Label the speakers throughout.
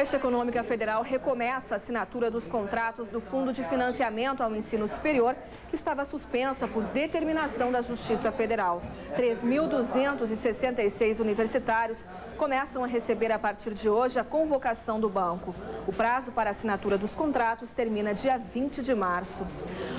Speaker 1: Caixa Econômica Federal recomeça a assinatura dos contratos do Fundo de Financiamento ao Ensino Superior, que estava suspensa por determinação da Justiça Federal. 3.266 universitários começam a receber a partir de hoje a convocação do banco. O prazo para a assinatura dos contratos termina dia 20 de março.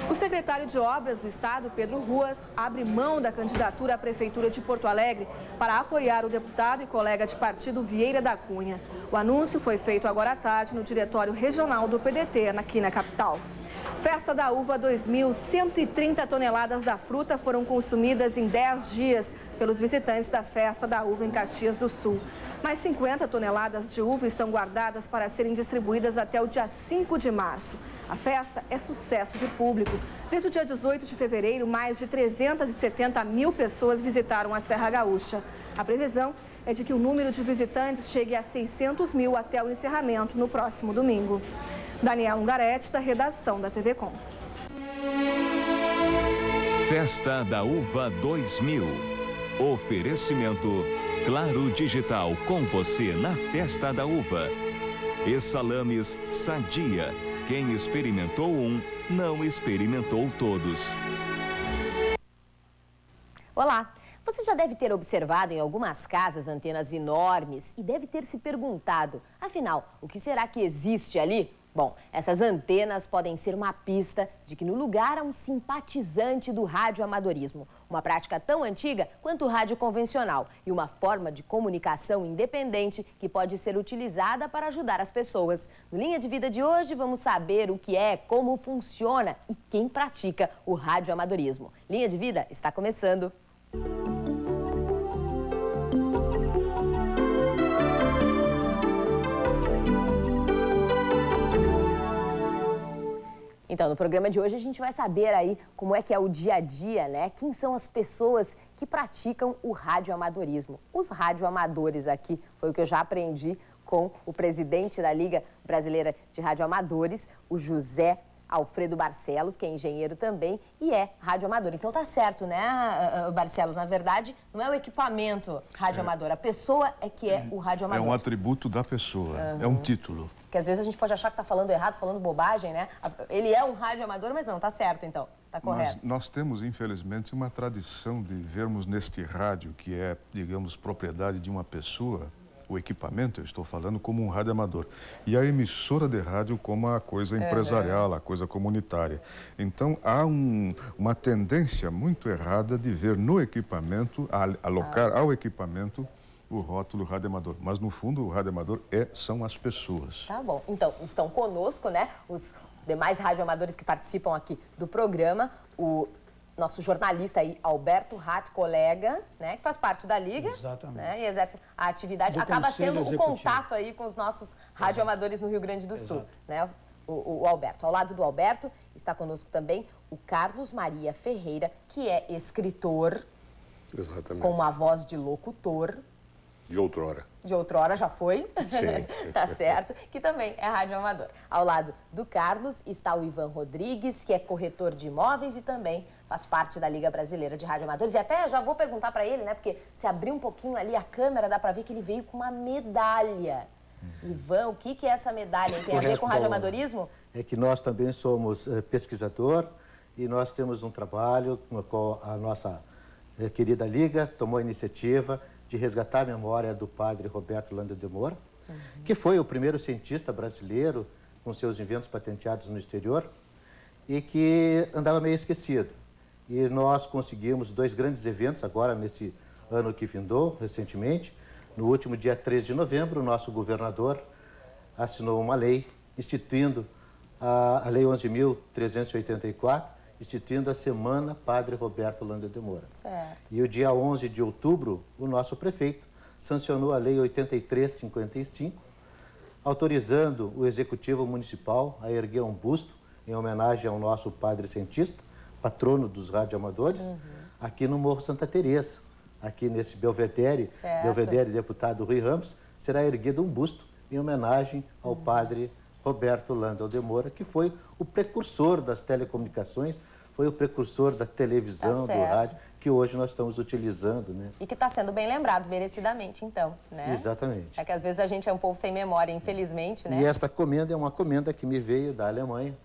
Speaker 1: O secretário de Obras do Estado, Pedro Ruas, abre mão da candidatura à Prefeitura de Porto Alegre para apoiar o deputado e colega de partido Vieira da Cunha. O anúncio foi feito agora à tarde no Diretório Regional do PDT, aqui na capital. Festa da Uva 2000, 130 toneladas da fruta foram consumidas em 10 dias pelos visitantes da Festa da Uva em Caxias do Sul. Mais 50 toneladas de uva estão guardadas para serem distribuídas até o dia 5 de março. A festa é sucesso de público. Desde o dia 18 de fevereiro, mais de 370 mil pessoas visitaram a Serra Gaúcha. A previsão é de que o número de visitantes chegue a 600 mil até o encerramento no próximo domingo. Daniel Ungaretti, da redação da TV Com.
Speaker 2: Festa da Uva 2000. Oferecimento Claro Digital, com você na Festa da Uva. E salames Sadia. Quem experimentou um, não experimentou todos.
Speaker 3: Olá! Você já deve ter observado em algumas casas antenas enormes e deve ter se perguntado, afinal, o que será que existe ali? Bom, essas antenas podem ser uma pista de que no lugar há um simpatizante do radioamadorismo, uma prática tão antiga quanto o rádio convencional e uma forma de comunicação independente que pode ser utilizada para ajudar as pessoas. No Linha de Vida de hoje, vamos saber o que é, como funciona e quem pratica o radioamadorismo. Linha de Vida está começando. Então, no programa de hoje a gente vai saber aí como é que é o dia a dia, né? Quem são as pessoas que praticam o radioamadorismo. Os radioamadores aqui, foi o que eu já aprendi com o presidente da Liga Brasileira de Radioamadores, o José Alfredo Barcelos, que é engenheiro também e é radioamador. Então tá certo, né, Barcelos? Na verdade, não é o equipamento radioamador, a pessoa é que é o radioamador.
Speaker 4: É um atributo da pessoa, é um título.
Speaker 3: Porque às vezes a gente pode achar que tá falando errado, falando bobagem, né? Ele é um radioamador, mas não, tá certo então, tá correto.
Speaker 4: Mas nós temos, infelizmente, uma tradição de vermos neste rádio, que é, digamos, propriedade de uma pessoa, o equipamento, eu estou falando, como um radioamador. E a emissora de rádio como a coisa empresarial, a coisa comunitária. Então, há uma tendência muito errada de ver no equipamento, alocar ao equipamento, o rótulo radioamador. Mas, no fundo, o radioamador são as pessoas.
Speaker 3: Tá bom. Então, estão conosco, né, os demais radioamadores que participam aqui do programa, o nosso jornalista aí, Alberto Ratt, colega, né, que faz parte da Liga.
Speaker 5: Exatamente.
Speaker 3: Né, e exerce a atividade, acaba sendo o contato aí com os nossos radioamadores no Rio Grande do Sul, né, o Alberto. Ao lado do Alberto está conosco também o Carlos Maria Ferreira, que é escritor,
Speaker 6: exatamente,
Speaker 3: com uma voz de locutor.
Speaker 6: De outrora.
Speaker 3: De outrora já foi,
Speaker 6: sim.
Speaker 3: Tá certo, que também é radioamador. Ao lado do Carlos está o Ivan Rodrigues, que é corretor de imóveis e também faz parte da Liga Brasileira de Radioamadores. E até já vou perguntar para ele, né, porque se abrir um pouquinho ali a câmera, dá para ver que ele veio com uma medalha. Ivan, o que é essa medalha? Tem a ver com radioamadorismo?
Speaker 5: É que nós também somos pesquisador e nós temos um trabalho com a nossa querida Liga, tomou a iniciativa de resgatar a memória do padre Roberto Landa de Moura, que foi o primeiro cientista brasileiro com seus inventos patenteados no exterior e que andava meio esquecido. E nós conseguimos 2 grandes eventos agora nesse ano que findou, recentemente. No último dia 3 de novembro, o nosso governador assinou uma lei instituindo a Lei 11.384, instituindo a Semana Padre Roberto Landa de Moura.
Speaker 3: Certo.
Speaker 5: E o dia 11 de outubro, o nosso prefeito sancionou a Lei 8355, autorizando o Executivo Municipal a erguer um busto em homenagem ao nosso padre cientista, patrono dos radioamadores, aqui no Morro Santa Teresa. Aqui nesse Belvedere, deputado Rui Ramos, será erguido um busto em homenagem ao padre Roberto Landa de Moura, que foi o precursor das telecomunicações, foi o precursor da televisão, do rádio, que hoje nós estamos utilizando, né?
Speaker 3: E que está sendo bem lembrado, merecidamente, então, né?
Speaker 5: Exatamente.
Speaker 3: É que às vezes a gente é um povo sem memória, infelizmente, né?
Speaker 5: E esta comenda é uma comenda que me veio da Alemanha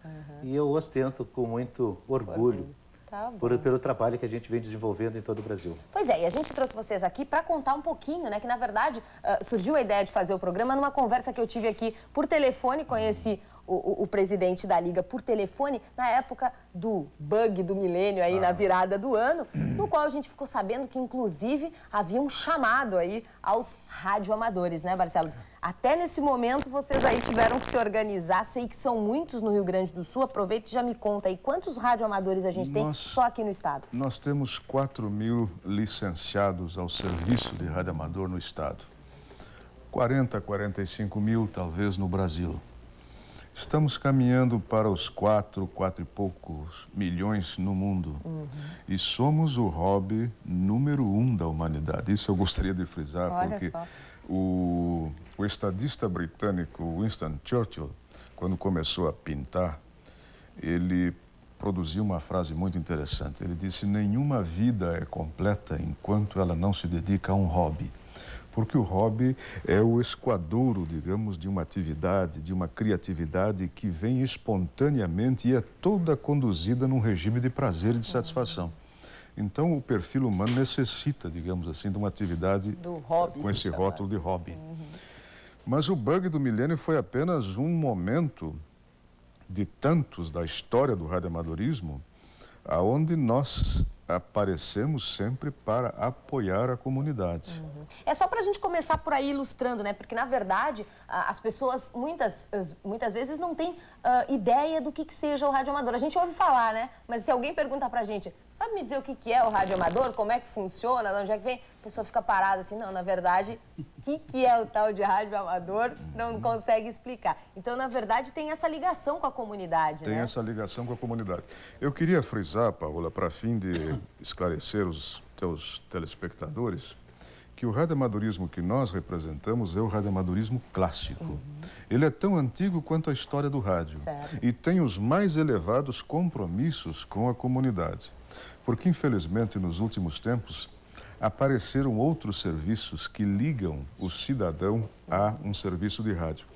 Speaker 5: e eu ostento com muito orgulho.
Speaker 3: Tá bom.
Speaker 5: Pelo trabalho que a gente vem desenvolvendo em todo o Brasil.
Speaker 3: Pois é, e a gente trouxe vocês aqui para contar um pouquinho, né? Que na verdade surgiu a ideia de fazer o programa numa conversa que eu tive aqui por telefone, conheci o presidente da Liga por telefone na época do bug do milênio aí na virada do ano, no qual a gente ficou sabendo que inclusive havia um chamado aí aos radioamadores, né, Barcelos? Até nesse momento vocês aí tiveram que se organizar, sei que são muitos no Rio Grande do Sul, aproveita e já me conta aí quantos radioamadores a gente tem só aqui no estado.
Speaker 4: Nós temos 4.000 licenciados ao serviço de radioamador no estado, 40, 45 mil talvez no Brasil. Estamos caminhando para os 4 e poucos milhões no mundo. E somos o hobby número 1 da humanidade. Isso eu gostaria de frisar, porque o estadista britânico Winston Churchill, quando começou a pintar, ele produziu uma frase muito interessante. Ele disse: nenhuma vida é completa enquanto ela não se dedica a um hobby. Porque o hobby é o escoadouro, digamos, de uma atividade, de uma criatividade que vem espontaneamente e é toda conduzida num regime de prazer e de satisfação. Então, o perfil humano necessita, digamos assim, de uma atividade
Speaker 3: do hobby,
Speaker 4: com esse rótulo de hobby. Mas o bug do milênio foi apenas um momento de tantos da história do radioamadorismo, aonde nós aparecemos sempre para apoiar a comunidade.
Speaker 3: É só para a gente começar por aí ilustrando, né? Porque, na verdade, as pessoas muitas vezes não têm ideia do que seja o radioamador. A gente ouve falar, né? Mas se alguém pergunta para a gente, sabe me dizer o que é o radioamador? Como é que funciona? De onde é que vem? A pessoa fica parada assim, não, na verdade, o que é o tal de radioamador? Não consegue explicar. Então, na verdade, tem essa ligação com a comunidade, né?
Speaker 4: Tem essa ligação com a comunidade. Eu queria frisar, Paola, para fim de esclarecer os teus telespectadores, que o radioamadorismo que nós representamos é o radioamadorismo clássico. Ele é tão antigo quanto a história do rádio. E tem os mais elevados compromissos com a comunidade. Porque, infelizmente, nos últimos tempos, apareceram outros serviços que ligam o cidadão a um serviço de rádio.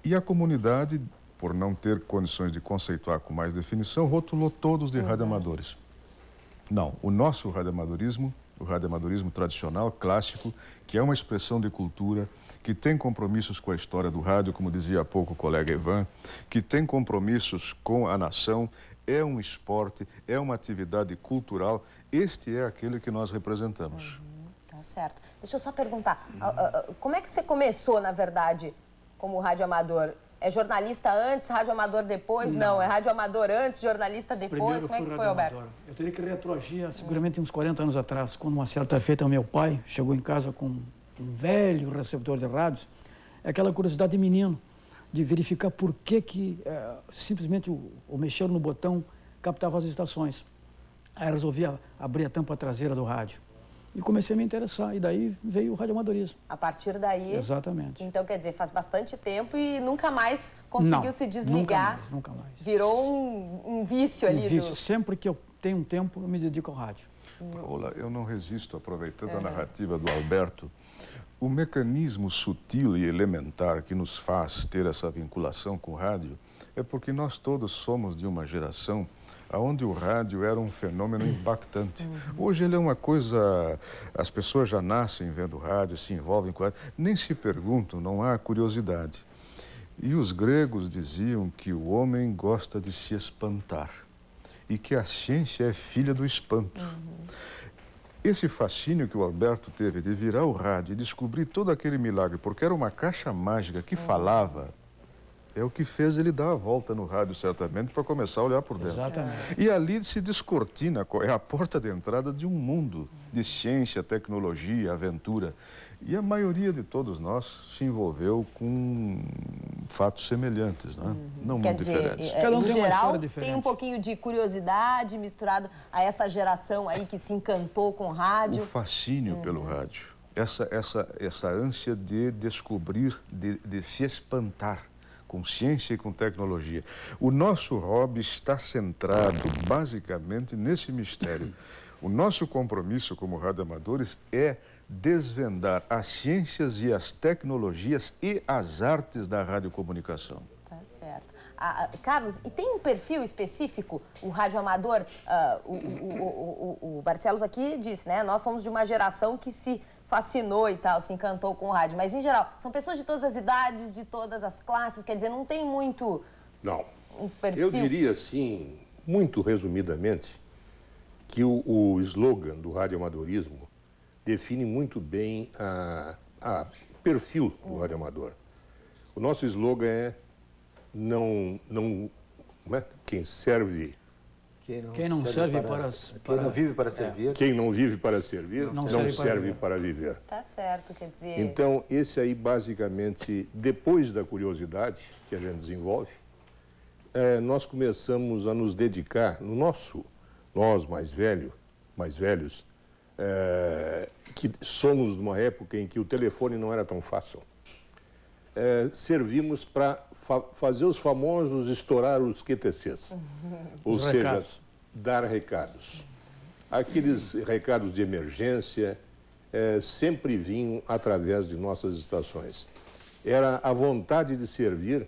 Speaker 4: E a comunidade, por não ter condições de conceituar com mais definição, rotulou todos de radioamadores. Não, o nosso radioamadorismo, o radioamadorismo tradicional, clássico, que é uma expressão de cultura, que tem compromissos com a história do rádio, como dizia há pouco o colega Ivan, que tem compromissos com a nação, é um esporte, é uma atividade cultural. Este é aquele que nós representamos.
Speaker 3: Tá certo. Deixa eu só perguntar, como é que você começou, na verdade, como radioamador? É jornalista antes, radioamador depois? Não, é radioamador antes, jornalista depois?
Speaker 7: Primeiro
Speaker 3: como é que foi,
Speaker 7: radioamador.
Speaker 3: Alberto?
Speaker 7: Eu teria que retroagir seguramente uns 40 anos atrás, quando uma certa feita, o meu pai chegou em casa com um velho receptor de rádios, aquela curiosidade de menino, de verificar por que simplesmente o mexer no botão captava as estações. Aí resolvi abrir a tampa traseira do rádio. E comecei a me interessar, e daí veio o radioamadorismo.
Speaker 3: A partir daí...
Speaker 7: Exatamente.
Speaker 3: Então, quer dizer, faz bastante tempo e nunca mais conseguiu se desligar.
Speaker 7: Nunca mais.
Speaker 3: Virou um vício ali.
Speaker 7: Um vício. Sempre que eu tenho um tempo, eu me dedico ao rádio.
Speaker 4: Paola, eu não resisto, aproveitando a narrativa do Alberto, o mecanismo sutil e elementar que nos faz ter essa vinculação com o rádio é porque nós todos somos de uma geração onde o rádio era um fenômeno impactante. Hoje ele é uma coisa... As pessoas já nascem vendo rádio, se envolvem com rádio, nem se perguntam, não há curiosidade. E os gregos diziam que o homem gosta de se espantar e que a ciência é filha do espanto. Esse fascínio que o Alberto teve de virar o rádio e descobrir todo aquele milagre, porque era uma caixa mágica que falava, é o que fez ele dar a volta no rádio, certamente, para começar a olhar por dentro.
Speaker 7: Exatamente.
Speaker 4: E ali se descortina, é a porta de entrada de um mundo de ciência, tecnologia, aventura. E a maioria de todos nós se envolveu com fatos semelhantes, não é? Não muito diferentes.
Speaker 7: Cada um
Speaker 3: no
Speaker 7: tem uma
Speaker 3: geral,
Speaker 7: história diferente.
Speaker 3: tem um pouquinho de curiosidade misturado a essa geração aí que se encantou com o rádio.
Speaker 4: O fascínio pelo rádio, essa ânsia de descobrir, de se espantar com ciência e com tecnologia. O nosso hobby está centrado basicamente nesse mistério. O nosso compromisso como radioamadores é desvendar as ciências e as tecnologias e as artes da radiocomunicação.
Speaker 3: Tá certo. Carlos, e tem um perfil específico, o radioamador? O Barcelos aqui disse, né? Nós somos de uma geração que se fascinou e tal, se encantou com o rádio. Mas, em geral, são pessoas de todas as idades, de todas as classes, quer dizer, não tem muito...
Speaker 6: Não.
Speaker 3: Um perfil.
Speaker 6: Eu diria, assim, muito resumidamente, que o slogan do radioamadorismo define muito bem o perfil do radioamador. O nosso slogan é quem serve...
Speaker 7: Quem não vive para servir.
Speaker 6: Quem não vive para servir, não serve para viver.
Speaker 3: Tá certo, quer dizer...
Speaker 6: Então, esse aí, basicamente, depois da curiosidade que a gente desenvolve, nós começamos a nos dedicar, nós mais velhos, que somos de uma época em que o telefone não era tão fácil, servimos para fazer os famosos estourar os QTCs, ou seja, dar recados. Aqueles recados de emergência sempre vinham através de nossas estações. Era a vontade de servir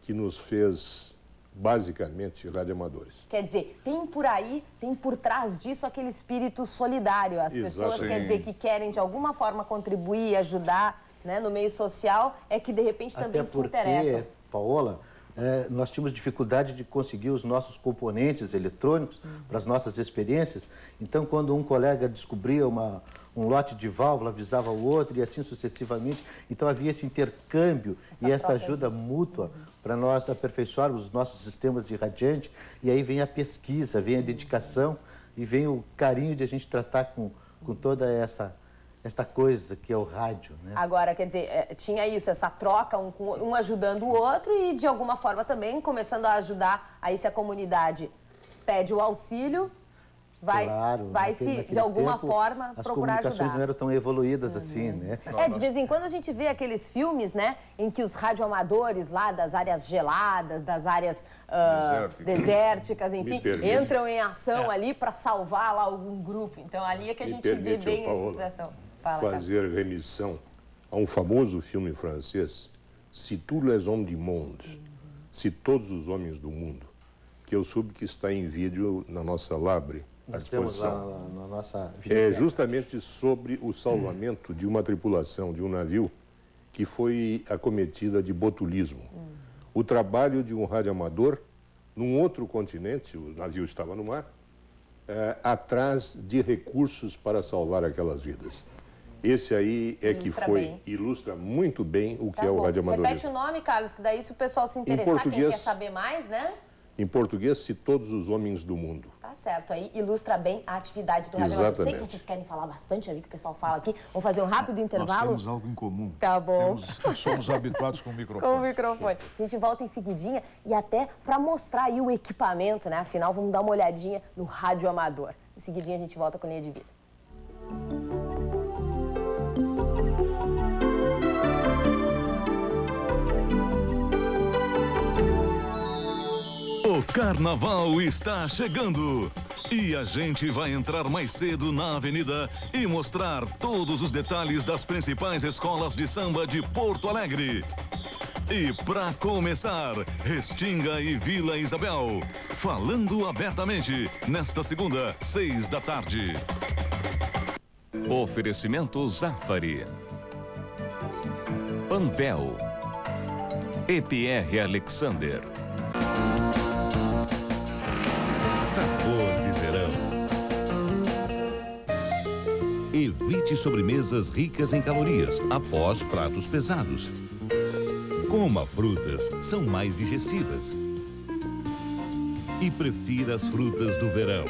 Speaker 6: que nos fez basicamente radioamadores.
Speaker 3: Quer dizer, tem por aí, tem por trás disso aquele espírito solidário. As pessoas, quer dizer, que querem de alguma forma contribuir, ajudar, né, no meio social, é que de repente também se interessam.
Speaker 5: Até porque, Paola, nós tínhamos dificuldade de conseguir os nossos componentes eletrônicos para as nossas experiências. Então, quando um colega descobria um lote de válvula, avisava o outro e assim sucessivamente. Então, havia esse intercâmbio e essa ajuda mútua para nós aperfeiçoarmos os nossos sistemas irradiantes. E aí vem a pesquisa, vem a dedicação e vem o carinho de a gente tratar com toda essa coisa que é o rádio, né?
Speaker 3: Agora, quer dizer, tinha isso, essa troca, um ajudando o outro e, de alguma forma, também começando a ajudar. Aí, se a comunidade pede o auxílio, vai se, de alguma forma, procurar ajudar.
Speaker 5: As comunicações não eram tão evoluídas assim, né?
Speaker 3: De vez em quando a gente vê aqueles filmes, né, em que os radioamadores lá das áreas geladas, das áreas desérticas, enfim, entram em ação ali para salvar lá algum grupo. Então, ali é que a gente vê bem a ilustração.
Speaker 6: Fazer remissão a um famoso filme francês, Si tous les hommes du monde, Se Todos os Homens do Mundo, que eu soube que está em vídeo na nossa Labre, à disposição.
Speaker 5: Na nossa
Speaker 6: justamente sobre o salvamento de uma tripulação, de um navio, que foi acometida de botulismo. O trabalho de um radioamador num outro continente, o navio estava no mar, atrás de recursos para salvar aquelas vidas. Esse aí que ilustra muito bem o que é o radioamadorismo.
Speaker 3: Repete o nome, Carlos, que daí se o pessoal se interessar, quem quer saber mais, né?
Speaker 6: Em português, Se Todos os Homens do Mundo.
Speaker 3: Tá certo, aí ilustra bem a atividade do radioamador. Sei que vocês querem falar bastante ali, que o pessoal fala aqui. Vamos fazer um rápido intervalo?
Speaker 4: Nós temos algo em comum.
Speaker 3: Tá bom.
Speaker 4: Somos habituados com o microfone.
Speaker 3: Com o microfone. A gente volta em seguidinha e até para mostrar aí o equipamento, né? Afinal, vamos dar uma olhadinha no radioamador. Em seguidinha a gente volta com Linha de Vida.
Speaker 2: O Carnaval está chegando e a gente vai entrar mais cedo na avenida e mostrar todos os detalhes das principais escolas de samba de Porto Alegre. E para começar, Restinga e Vila Isabel, falando abertamente, nesta segunda, 6 da tarde. Oferecimento Zafari, Panvel, EPR Alexander. Sabor de verão. Evite sobremesas ricas em calorias após pratos pesados. Coma frutas, são mais digestivas. E prefira as frutas do verão.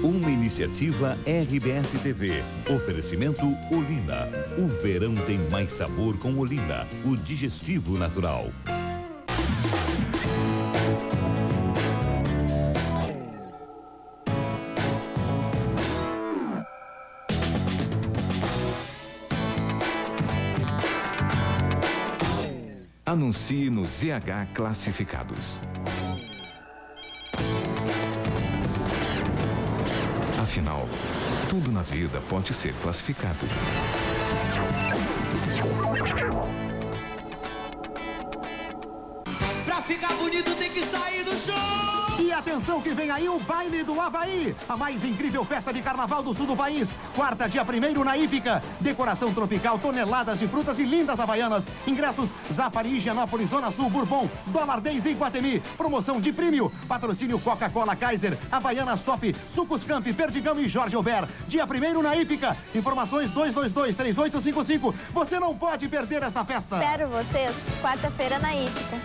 Speaker 2: Uma iniciativa RBS TV. Oferecimento Olina. O verão tem mais sabor com Olina, o digestivo natural.
Speaker 8: Anuncie no ZH Classificados. Afinal, tudo na vida pode ser classificado.
Speaker 9: Pra ficar bonito tem que sair do show!
Speaker 10: E atenção que vem aí o Baile do Havaí, a mais incrível festa de carnaval do sul do país. Quarta, dia 1º na Hípica. Decoração tropical, toneladas de frutas e lindas havaianas. Ingressos Zafari, Higienópolis, Zona Sul, Bourbon, Dólar 10 e Iguatemi. Promoção de prêmio. Patrocínio Coca-Cola, Kaiser, Havaianas Top, Sucos Camp, Perdigão e Jorge Albert. Dia 1º na Hípica. Informações 222-3855. Você não pode perder esta festa.
Speaker 11: Espero vocês quarta-feira na Hípica.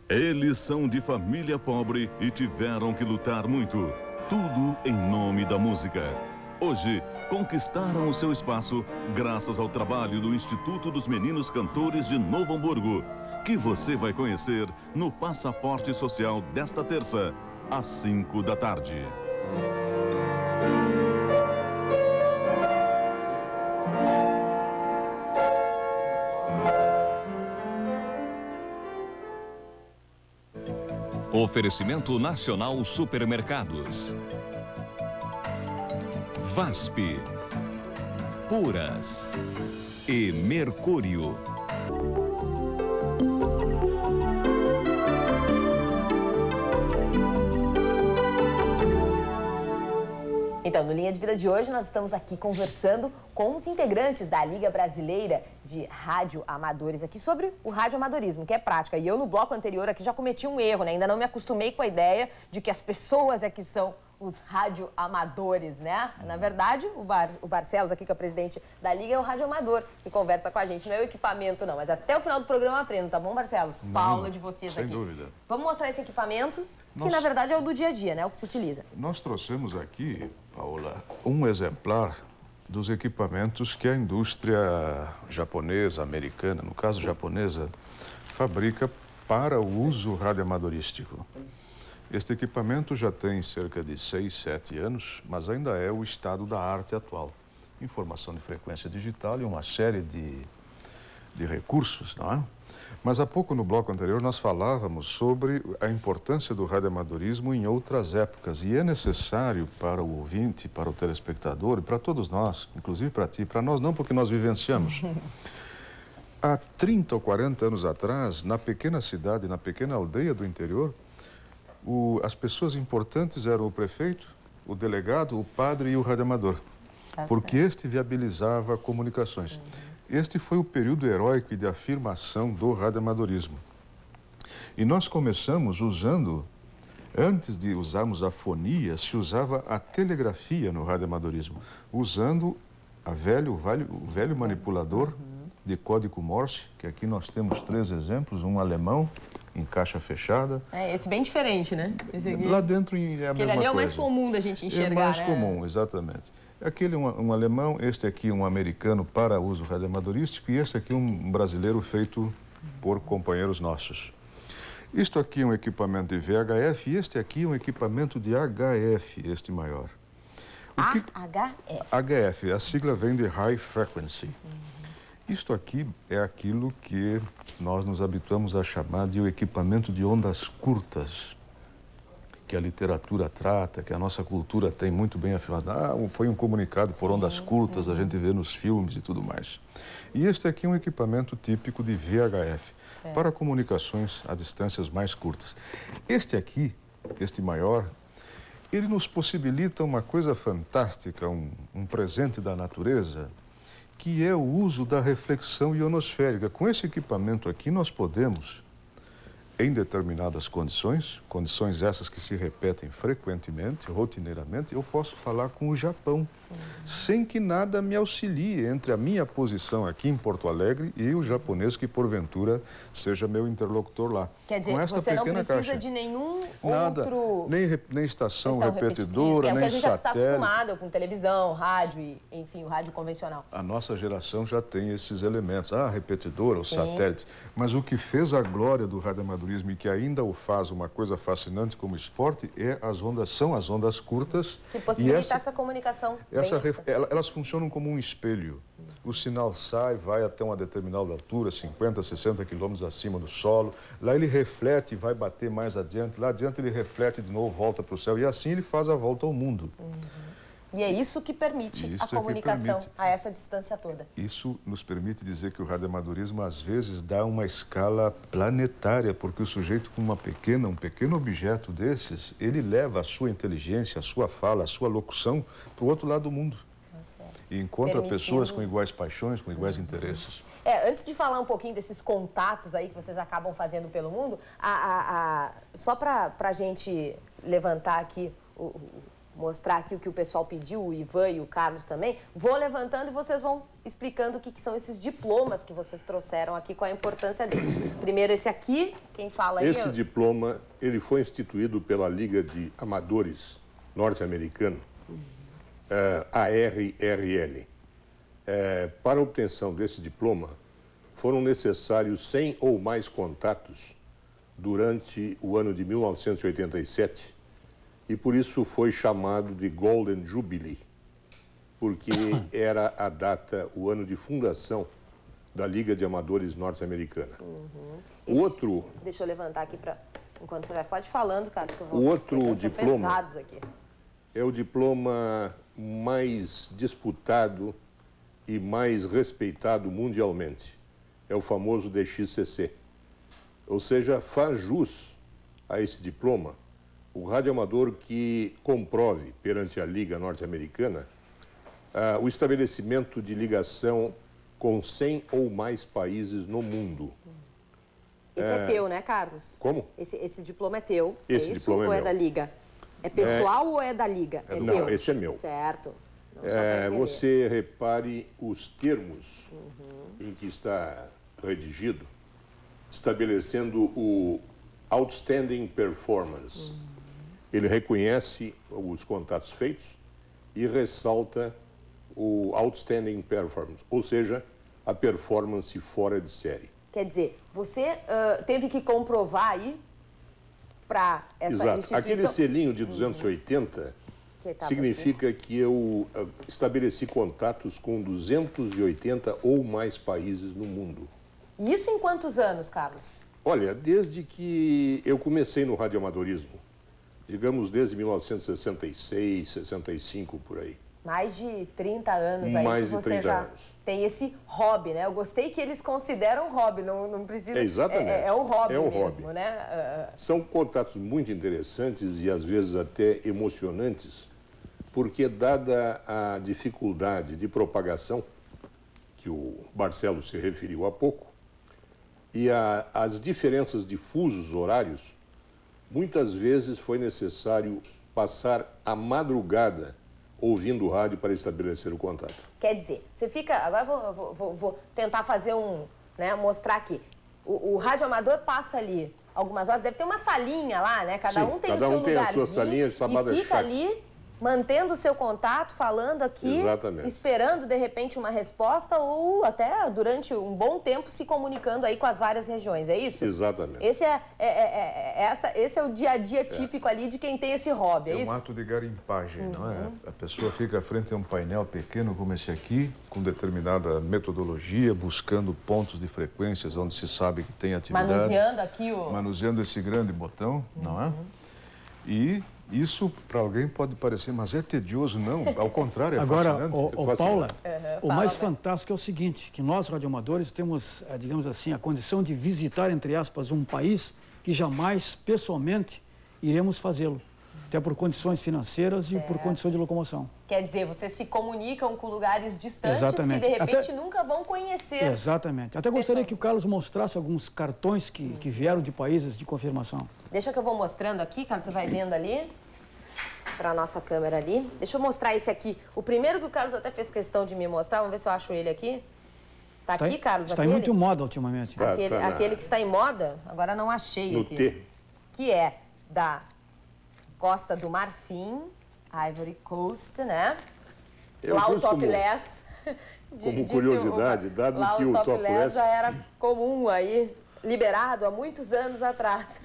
Speaker 2: Eles são de família pobre e tiveram que lutar muito. Tudo em nome da música. Hoje, conquistaram o seu espaço graças ao trabalho do Instituto dos Meninos Cantores de Novo Hamburgo, que você vai conhecer no Passaporte Social desta terça, às 5 da tarde.
Speaker 8: Oferecimento Nacional Supermercados. VASP, Puras e Mercúrio.
Speaker 3: Então, no Linha de Vida de hoje, nós estamos aqui conversando com os integrantes da Liga Brasileira de Rádio Amadores aqui sobre o radioamadorismo, que é prática. E eu, no bloco anterior aqui, já cometi um erro, né? Ainda não me acostumei com a ideia de que as pessoas é que são os radioamadores, né? Na verdade, o Barcelos, aqui que é o presidente da Liga, é o radioamador que conversa com a gente. Não é o equipamento, não. Mas até o final do programa eu aprendo, tá bom, Barcelos? Paula de vocês aqui.
Speaker 4: Sem dúvida.
Speaker 3: Vamos mostrar esse equipamento, que na verdade é o do dia a dia, né? O que se utiliza.
Speaker 4: Nós trouxemos aqui, Paula, um exemplar dos equipamentos que a indústria japonesa, americana, no caso japonesa, fabrica para o uso radioamadorístico. Este equipamento já tem cerca de 6, 7 anos, mas ainda é o estado da arte atual. Informação de frequência digital e uma série de recursos, não é? Mas há pouco, no bloco anterior, nós falávamos sobre a importância do radioamadorismo em outras épocas. E é necessário para o ouvinte, para o telespectador e para todos nós, inclusive para ti, para nós não, porque nós vivenciamos. Há 30 ou 40 anos atrás, na pequena cidade, na pequena aldeia do interior, as pessoas importantes eram o prefeito, o delegado, o padre e o radioamador, porque este viabilizava comunicações. Este foi o período heróico e de afirmação do radioamadorismo. E nós começamos usando, antes de usarmos a fonia, se usava a telegrafia no radioamadorismo, usando o velho manipulador de código Morse, que aqui nós temos 3 exemplos, um alemão, em caixa fechada.
Speaker 3: É, esse bem diferente, né? Esse aqui.
Speaker 4: Lá dentro é a mesma coisa.
Speaker 3: Aquele ali é o mais comum da gente enxergar,
Speaker 4: é mais comum, exatamente. Aquele um alemão, este aqui um americano para uso radioamadorístico e este aqui um brasileiro feito por companheiros nossos. Isto aqui é um equipamento de VHF e este aqui é um equipamento de HF, este maior. HF, a sigla vem de High Frequency. Isto aqui é aquilo que nós nos habituamos a chamar de o equipamento de ondas curtas, que a literatura trata, que a nossa cultura tem muito bem afirmado. Foi um comunicado por ondas curtas, a gente vê nos filmes e tudo mais. E este aqui é um equipamento típico de VHF, para comunicações a distâncias mais curtas. Este aqui, este maior, ele nos possibilita uma coisa fantástica, um presente da natureza, que é o uso da reflexão ionosférica. Com esse equipamento aqui, nós podemos, em determinadas condições essas que se repetem frequentemente, rotineiramente, eu posso falar com o Japão, sem que nada me auxilie entre a minha posição aqui em Porto Alegre e o japonês que, porventura, seja meu interlocutor lá.
Speaker 3: Quer dizer, você não precisa de nenhum outro...
Speaker 4: Nem estação repetidora,
Speaker 3: nem satélite. É o que a gente já está acostumado com televisão, rádio e, enfim, o rádio convencional.
Speaker 4: A nossa geração já tem esses elementos, a repetidora, o satélite. Mas o que fez a glória do radioamadorismo e que ainda o faz uma coisa fascinante como esporte são as ondas curtas.
Speaker 3: Que possibilita essa comunicação.
Speaker 4: Elas funcionam como um espelho. O sinal sai, vai até uma determinada altura, 50, 60 quilômetros acima do solo. Lá ele reflete e vai bater mais adiante. Lá adiante ele reflete de novo, volta para o céu. E assim ele faz a volta ao mundo.
Speaker 3: E é isso que permite a comunicação a essa distância toda.
Speaker 4: Isso nos permite dizer que o radioamadorismo, às vezes, dá uma escala planetária, porque o sujeito com um pequeno objeto desses, ele leva a sua inteligência, a sua fala, a sua locução para o outro lado do mundo. E encontra pessoas com iguais paixões, com iguais interesses.
Speaker 3: Antes de falar um pouquinho desses contatos aí que vocês acabam fazendo pelo mundo, só para a gente levantar aqui mostrar aqui o que o pessoal pediu, o Ivan e o Carlos também, vou levantando e vocês vão explicando o que são esses diplomas que vocês trouxeram aqui, qual a importância deles. Primeiro esse aqui, quem fala aí...
Speaker 6: Esse diploma, ele foi instituído pela Liga de Amadores Norte-Americana, ARRL. Para a obtenção desse diploma, foram necessários 100 ou mais contatos durante o ano de 1987, e por isso foi chamado de Golden Jubilee, porque era a data, o ano de fundação da Liga de Amadores Norte-Americana.
Speaker 3: Deixa eu levantar aqui para... Enquanto você vai, pode falando, Carlos, que eu vou...
Speaker 6: O outro diploma
Speaker 3: aqui.
Speaker 6: É o diploma mais disputado e mais respeitado mundialmente. É o famoso DXCC. Ou seja, faz jus a esse diploma o radioamador que comprove perante a Liga Norte-Americana o estabelecimento de ligação com 100 ou mais países no mundo.
Speaker 3: Esse é teu, né, Carlos?
Speaker 6: Como?
Speaker 3: Esse diploma é teu.
Speaker 6: Esse diploma é
Speaker 3: ou
Speaker 6: meu.
Speaker 3: É da Liga? É pessoal ou é da Liga? É
Speaker 6: não,
Speaker 3: teu?
Speaker 6: Esse é meu.
Speaker 3: Certo.
Speaker 6: Você repare os termos em que está redigido, estabelecendo o Outstanding Performance. Ele reconhece os contatos feitos e ressalta o Outstanding Performance, ou seja, a performance fora de série.
Speaker 3: Quer dizer, você teve que comprovar aí para essa instituição...
Speaker 6: Aquele selinho de 280 significa que eu estabeleci contatos com 280 ou mais países no mundo.
Speaker 3: Isso em quantos anos, Carlos?
Speaker 6: Olha, desde que eu comecei no radioamadorismo, digamos desde 1966, 65, por aí.
Speaker 3: Mais de 30 anos aí
Speaker 6: Mais
Speaker 3: que
Speaker 6: de
Speaker 3: você
Speaker 6: 30
Speaker 3: já
Speaker 6: anos.
Speaker 3: Tem esse hobby, né? Eu gostei que eles consideram hobby, não precisa...
Speaker 6: Exatamente.
Speaker 3: É um hobby
Speaker 6: mesmo,
Speaker 3: hobby. Né?
Speaker 6: São contatos muito interessantes e às vezes até emocionantes, porque dada a dificuldade de propagação, que o Barcelos se referiu há pouco, e as diferenças de fusos horários, muitas vezes foi necessário passar a madrugada ouvindo o rádio para estabelecer o contato.
Speaker 3: Quer dizer, você fica... Agora vou tentar fazer mostrar aqui. O radioamador passa ali algumas horas, deve ter uma salinha lá, né? Cada um tem o seu lugarzinho. Cada um tem a sua salinha chamada
Speaker 6: chat.
Speaker 3: E fica ali... mantendo o seu contato, falando aqui, esperando, de repente, uma resposta ou até durante um bom tempo se comunicando aí com as várias regiões, é isso?
Speaker 6: Exatamente.
Speaker 3: Esse é o dia a dia típico ali de quem tem esse hobby, é isso?
Speaker 4: É um ato de garimpagem, não é? A pessoa fica à frente de um painel pequeno como esse aqui, com determinada metodologia, buscando pontos de frequências onde se sabe que tem atividade.
Speaker 3: Manuseando aqui o...
Speaker 4: Manuseando esse grande botão, não é? E... isso, para alguém, pode parecer, mas é tedioso, não. Ao contrário, é fascinante.
Speaker 7: Agora, Paula, o mais fantástico é o seguinte, que nós, radioamadores, temos, digamos assim, a condição de visitar, entre aspas, um país que jamais, pessoalmente, iremos fazê-lo. Até por condições financeiras e por condições de locomoção.
Speaker 3: Quer dizer, vocês se comunicam com lugares distantes
Speaker 7: Exatamente.
Speaker 3: que, de repente, nunca vão conhecer.
Speaker 7: Exatamente. Até gostaria que o Carlos mostrasse alguns cartões que vieram de países de confirmação.
Speaker 3: Deixa que eu vou mostrando aqui, Carlos, você vai vendo ali, para a nossa câmera ali. Deixa eu mostrar esse aqui. O primeiro que o Carlos até fez questão de me mostrar, vamos ver se eu acho ele aqui. Tá aqui, Carlos?
Speaker 7: Está muito em moda ultimamente.
Speaker 3: Aquele que está em moda, agora não achei
Speaker 6: no
Speaker 3: aqui.
Speaker 6: T.
Speaker 3: Que é da Costa do Marfim, Ivory Coast, né? Lá o topless.
Speaker 6: Como curiosidade, dado que o topless
Speaker 3: já era comum aí, liberado há muitos anos atrás.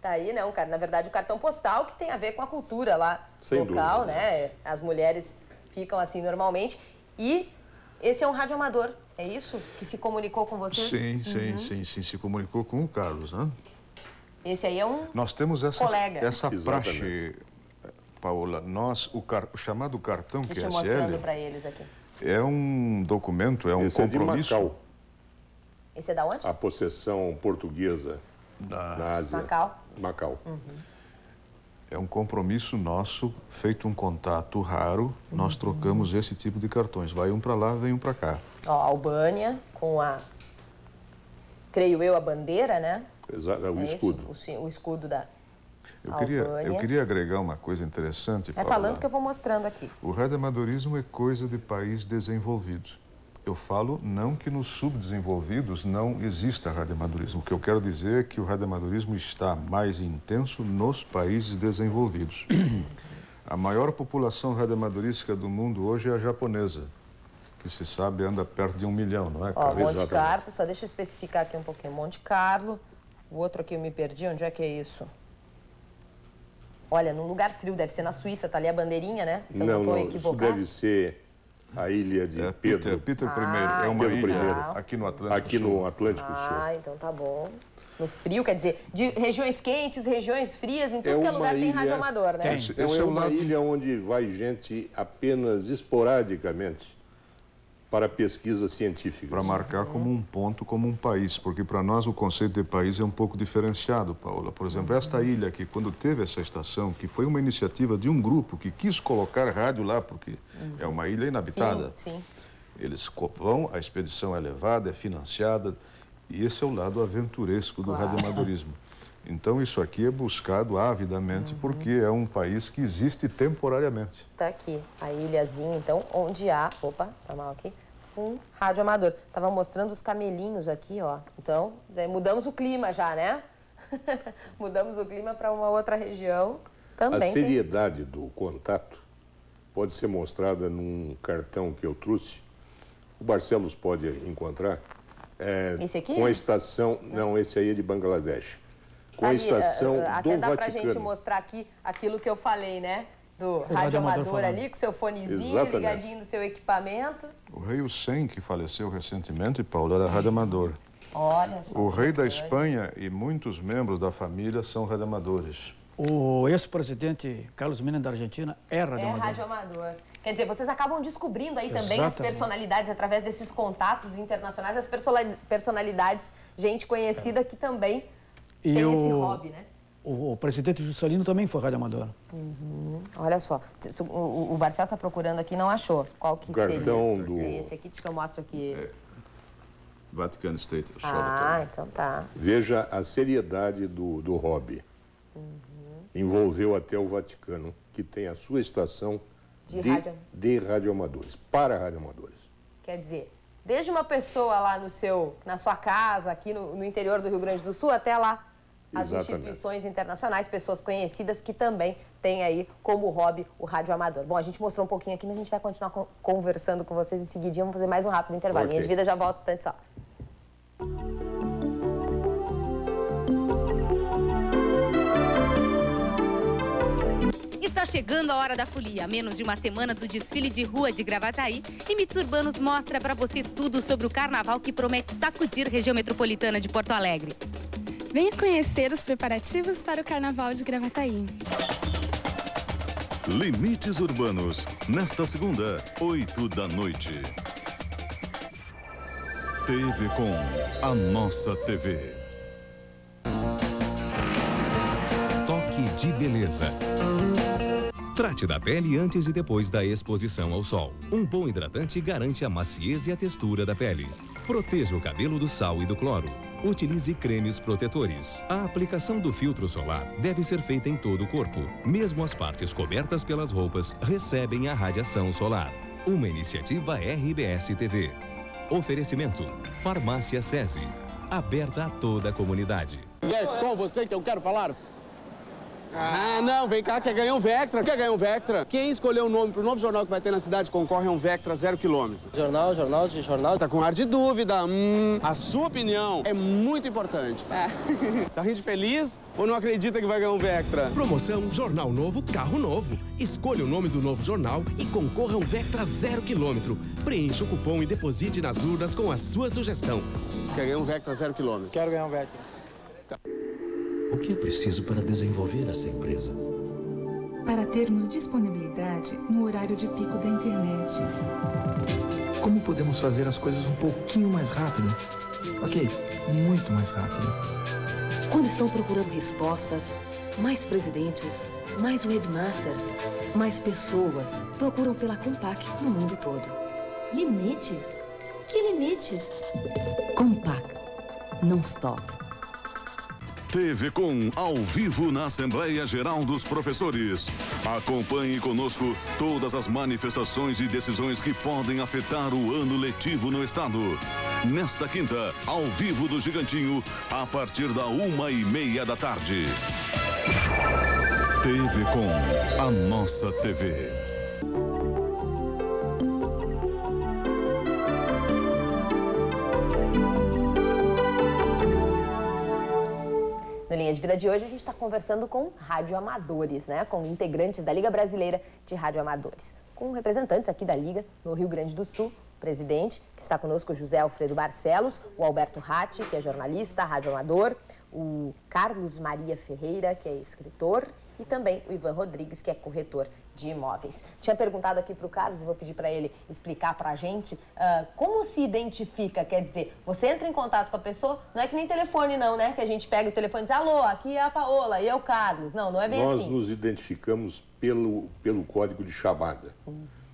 Speaker 3: Tá aí, né? Na verdade, o cartão postal que tem a ver com a cultura lá
Speaker 6: Sem
Speaker 3: local,
Speaker 6: dúvida,
Speaker 3: né? As mulheres ficam assim normalmente. E esse é um radioamador, é isso? Que se comunicou com vocês?
Speaker 4: Sim, se comunicou com o Carlos, né?
Speaker 3: Esse aí é um
Speaker 4: Nós temos
Speaker 3: colega.
Speaker 4: essa praxe, Paola. O chamado cartão QSL...
Speaker 3: Deixa eu mostrando para eles aqui.
Speaker 4: É um documento, é um compromisso...
Speaker 6: É de Macau.
Speaker 3: Esse é da onde?
Speaker 6: A possessão portuguesa na Ásia. Macau.
Speaker 4: É um compromisso nosso, feito um contato raro, nós trocamos esse tipo de cartões. Vai um para lá, vem um para cá.
Speaker 3: Ó, Albânia, com a, creio eu, a bandeira, né?
Speaker 6: Exato, o escudo.
Speaker 3: O escudo da
Speaker 4: Eu queria agregar uma coisa interessante,
Speaker 3: Paula. Falando que eu vou mostrando aqui.
Speaker 4: O radioamadorismo é coisa de país desenvolvido. Eu falo não que nos subdesenvolvidos não exista radioamadorismo. O que eu quero dizer é que o radioamadorismo está mais intenso nos países desenvolvidos. A maior população radioamadorística do mundo hoje é a japonesa, que se sabe anda perto de 1 milhão, não é?
Speaker 3: Ó, Monte Carlo, só deixa eu especificar aqui um pouquinho. Monte Carlo, o outro aqui eu me perdi, onde é que é isso? Olha, num lugar frio, deve ser na Suíça, tá ali a bandeirinha, né? Se eu não estou equivocado.
Speaker 6: Isso deve ser a ilha de Pedro.
Speaker 4: Peter I, é uma ilha aqui no Atlântico
Speaker 6: Aqui no Atlântico Sul.
Speaker 3: Então tá bom. No frio, quer dizer, de regiões quentes, regiões frias, em tudo que é lugar tem radioamador, né?
Speaker 6: É uma ilha onde vai gente apenas esporadicamente para pesquisa científica.
Speaker 4: Para marcar como um ponto, como um país, porque para nós o conceito de país é um pouco diferenciado, Paola. Por exemplo, esta ilha aqui, quando teve essa estação, que foi uma iniciativa de um grupo que quis colocar rádio lá, porque é uma ilha inabitada.
Speaker 3: Sim.
Speaker 4: Eles vão, a expedição é levada, é financiada, e esse é o lado aventuresco do radioamadorismo. Então, isso aqui é buscado avidamente porque é um país que existe temporariamente.
Speaker 3: Tá aqui, a ilhazinha, então, onde há... Opa, tá mal aqui. Um radioamador. Tava mostrando os camelinhos aqui, ó. Então, mudamos o clima já, né? Mudamos o clima para uma outra região também.
Speaker 6: A seriedade do contato pode ser mostrada num cartão que eu trouxe. O Barcelos pode encontrar.
Speaker 3: Esse aqui?
Speaker 6: Com a estação... Não, esse aí é de Bangladesh. Com a estação do Vaticano.
Speaker 3: Até dá pra gente mostrar aqui aquilo que eu falei, né? Do radioamador ali, com seu fonezinho, ligadinho do seu equipamento.
Speaker 4: O rei Hussein, que faleceu recentemente, Paulo, era radioamador.
Speaker 3: Olha só.
Speaker 4: O rei da Espanha e muitos membros da família são radioamadores.
Speaker 7: O ex-presidente Carlos Menem da Argentina é radioamador.
Speaker 3: É radioamador. Quer dizer, vocês acabam descobrindo aí também as personalidades, através desses contatos internacionais, as personalidades, gente conhecida que também tem esse hobby, né?
Speaker 7: O presidente Juscelino também foi radioamador.
Speaker 3: Olha só, o Barcelos está procurando aqui, não achou. Qual que seria?
Speaker 6: Do...
Speaker 3: Esse aqui, que eu mostro aqui.
Speaker 4: Vatican State.
Speaker 3: Então tá.
Speaker 6: Veja a seriedade do hobby. Envolveu até o Vaticano, que tem a sua estação de radioamadores, para radioamadores.
Speaker 3: Quer dizer, desde uma pessoa lá na sua casa, aqui no interior do Rio Grande do Sul, até lá as instituições internacionais, pessoas conhecidas que também têm aí como hobby o radioamador. Bom, a gente mostrou um pouquinho aqui, mas a gente vai continuar conversando com vocês em seguidinho. Vamos fazer mais um rápido intervalo. Minha vida já volta instante só.
Speaker 12: Está chegando a hora da folia, a menos de uma semana do desfile de rua de Gravataí, e Mits Urbanos mostra para você tudo sobre o carnaval que promete sacudir a região metropolitana de Porto Alegre.
Speaker 13: Venha conhecer os preparativos para o Carnaval de Gravataí.
Speaker 2: Limites Urbanos, nesta segunda, 20h. TV Com, a nossa TV.
Speaker 8: Toque de beleza. Trate da pele antes e depois da exposição ao sol. Um bom hidratante garante a maciez e a textura da pele. Proteja o cabelo do sal e do cloro. Utilize cremes protetores. A aplicação do filtro solar deve ser feita em todo o corpo. Mesmo as partes cobertas pelas roupas recebem a radiação solar. Uma iniciativa RBS TV. Oferecimento: Farmácia SESI. Aberta a toda a comunidade.
Speaker 14: É com você que eu quero falar. Ah, não, vem cá, quer ganhar um Vectra? Quer ganhar um Vectra? Quem escolheu o nome pro novo jornal que vai ter na cidade concorre a um Vectra 0 km. Jornal. Tá com ar de dúvida. A sua opinião é muito importante. Tá rindo de feliz ou não acredita que vai ganhar um Vectra?
Speaker 15: Promoção Jornal Novo, Carro Novo. Escolha o nome do novo jornal e concorra a um Vectra 0 km. Preencha o cupom e deposite nas urnas com a sua sugestão.
Speaker 14: Quer ganhar um Vectra 0 km?
Speaker 16: Quero ganhar um Vectra.
Speaker 14: Tá.
Speaker 17: O que é preciso para desenvolver essa empresa?
Speaker 18: Para termos disponibilidade no horário de pico da internet.
Speaker 17: Como podemos fazer as coisas um pouquinho mais rápido? Ok, muito mais rápido.
Speaker 19: Quando estão procurando respostas, mais presidentes, mais webmasters, mais pessoas procuram pela Compaq no mundo todo.
Speaker 20: Limites? Que limites?
Speaker 19: Compaq. Non-stop.
Speaker 2: TV Com, ao vivo na Assembleia Geral dos Professores. Acompanhe conosco todas as manifestações e decisões que podem afetar o ano letivo no estado. Nesta quinta, ao vivo do Gigantinho, a partir da 1h30 da tarde. TV Com, a nossa TV.
Speaker 3: No Linha de Vida de hoje, a gente está conversando com radioamadores, né? Com integrantes da Liga Brasileira de Radioamadores. Com representantes aqui da Liga no Rio Grande do Sul. O presidente, que está conosco, o José Alfredo Barcelos, o Alberto Ratti, que é jornalista, radioamador, o Carlos Maria Ferreira, que é escritor, e também o Ivan Rodrigues, que é corretor de imóveis. Tinha perguntado aqui para o Carlos, e vou pedir para ele explicar para a gente como se identifica, quer dizer, você entra em contato com a pessoa, não é que nem telefone não, né? Que a gente pega o telefone e diz, alô, aqui é a Paola e é o Carlos. Não é bem assim.
Speaker 6: Nós nos identificamos pelo código de chamada.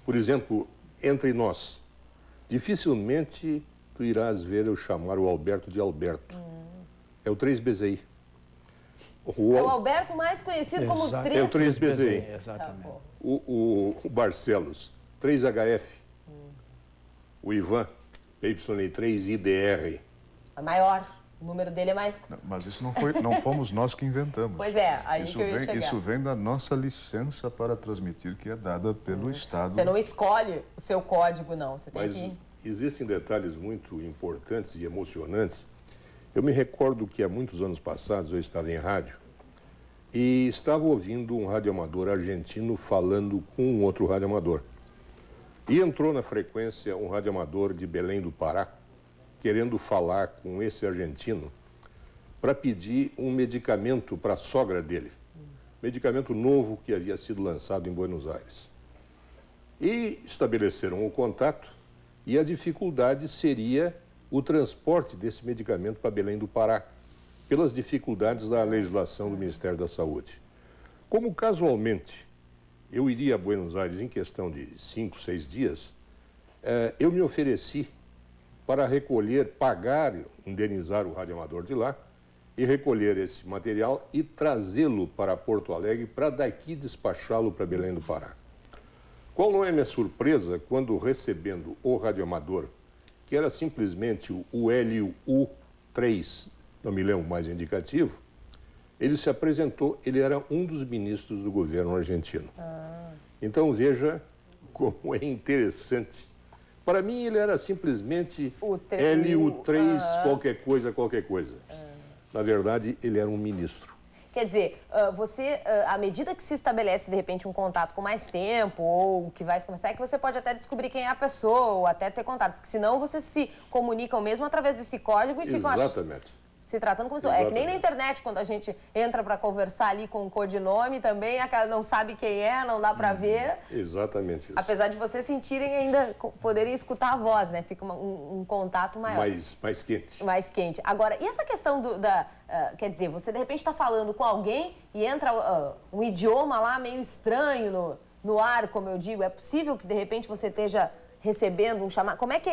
Speaker 6: Por exemplo, entre nós, dificilmente tu irás ver eu chamar o Alberto de Alberto. É o 3BZI.
Speaker 3: É o Alberto mais conhecido como 3BZI.
Speaker 6: É o 3BZI.
Speaker 16: Exatamente.
Speaker 3: Tá,
Speaker 6: o Barcelos, 3HF. O Ivan, PY3IDR.
Speaker 3: É maior. O número dele é mais...
Speaker 4: Mas isso não fomos nós que inventamos.
Speaker 3: Pois é, aí
Speaker 4: isso
Speaker 3: que eu ia chegar.
Speaker 4: Isso vem da nossa licença para transmitir, que é dada pelo Estado.
Speaker 3: Você não escolhe o seu código, não. Você tem
Speaker 6: Mas existem detalhes muito importantes e emocionantes. Eu me recordo que há muitos anos passados eu estava em rádio e estava ouvindo um radioamador argentino falando com um outro radioamador. E entrou na frequência um radioamador de Belém do Pará, querendo falar com esse argentino para pedir um medicamento para a sogra dele. Medicamento novo que havia sido lançado em Buenos Aires. E estabeleceram o contato e a dificuldade seria o transporte desse medicamento para Belém do Pará, pelas dificuldades da legislação do Ministério da Saúde. Como casualmente eu iria a Buenos Aires em questão de 5, 6 dias, eu me ofereci para recolher, pagar, indenizar o radioamador de lá e recolher esse material e trazê-lo para Porto Alegre para daqui despachá-lo para Belém do Pará. Qual não é minha surpresa quando, recebendo o radioamador, que era simplesmente o LU3, não me lembro mais indicativo, ele se apresentou, ele era um dos ministros do governo argentino. Então veja como é interessante. Para mim ele era simplesmente LU3 qualquer coisa. Na verdade ele era um ministro.
Speaker 3: Quer dizer, à medida que se estabelece, de repente, um contato com mais tempo, ou que vai começar, é que você pode até descobrir quem é a pessoa, ou até ter contato. Porque senão vocês se comunicam mesmo através desse código e ficam...
Speaker 6: Exatamente.
Speaker 3: Se tratando como pessoa. É que nem na internet, quando a gente entra para conversar ali com um codinome também, não sabe quem é, não dá para ver.
Speaker 6: Exatamente isso.
Speaker 3: Apesar de vocês sentirem ainda, poderem escutar a voz, né? Fica um contato maior.
Speaker 6: Mais quente.
Speaker 3: Mais quente. Agora, e essa questão quer dizer, você de repente está falando com alguém e entra um idioma lá meio estranho no ar, como eu digo. É possível que de repente você esteja recebendo um chamado? Como é que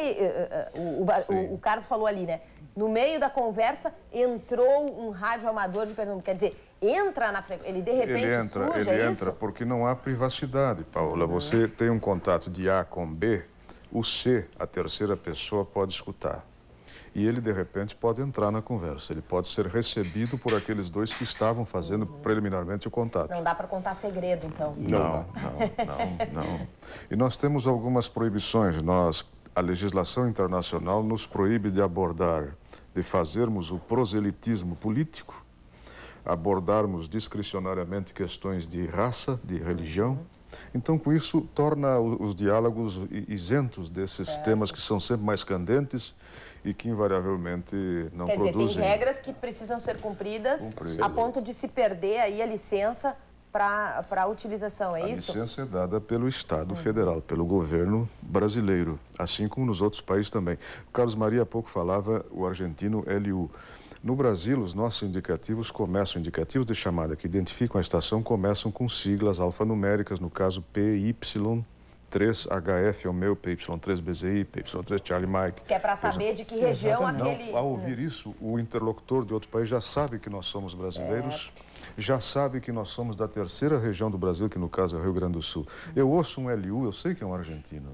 Speaker 3: o Carlos falou ali, né? No meio da conversa, entrou um radioamador de Pernambuco. Quer dizer, entra na frequência, ele de repente surge,
Speaker 4: Ele entra porque não há privacidade, Paola. Você tem um contato de A com B, o C, a terceira pessoa, pode escutar. e ele, de repente, pode entrar na conversa. Ele pode ser recebido por aqueles dois que estavam fazendo preliminarmente o contato.
Speaker 3: Não dá para contar segredo, então.
Speaker 4: Não. E nós temos algumas proibições. A legislação internacional nos proíbe de abordar, de fazermos o proselitismo político, abordarmos discricionariamente questões de raça, de religião. Então, com isso, torna os diálogos isentos desses temas que são sempre mais candentes e que, invariavelmente, não produzem.
Speaker 3: Quer dizer, tem regras que precisam ser cumpridas a ponto de se perder aí a licença para a utilização, é isso?
Speaker 4: A licença é dada pelo Estado Federal, pelo governo brasileiro, assim como nos outros países também. O Carlos Maria há pouco falava o argentino LU. No Brasil, os nossos indicativos de chamada que identificam a estação, começam com siglas alfanuméricas, no caso PY3HF é o meu, PY3BZI, PY3 Charlie Mike.
Speaker 3: Que é para saber de que região aquele...
Speaker 4: Ao ouvir isso, o interlocutor de outro país já sabe que nós somos brasileiros, já sabe que nós somos da terceira região do Brasil, que no caso é o Rio Grande do Sul. Eu ouço um LU, eu sei que é um argentino.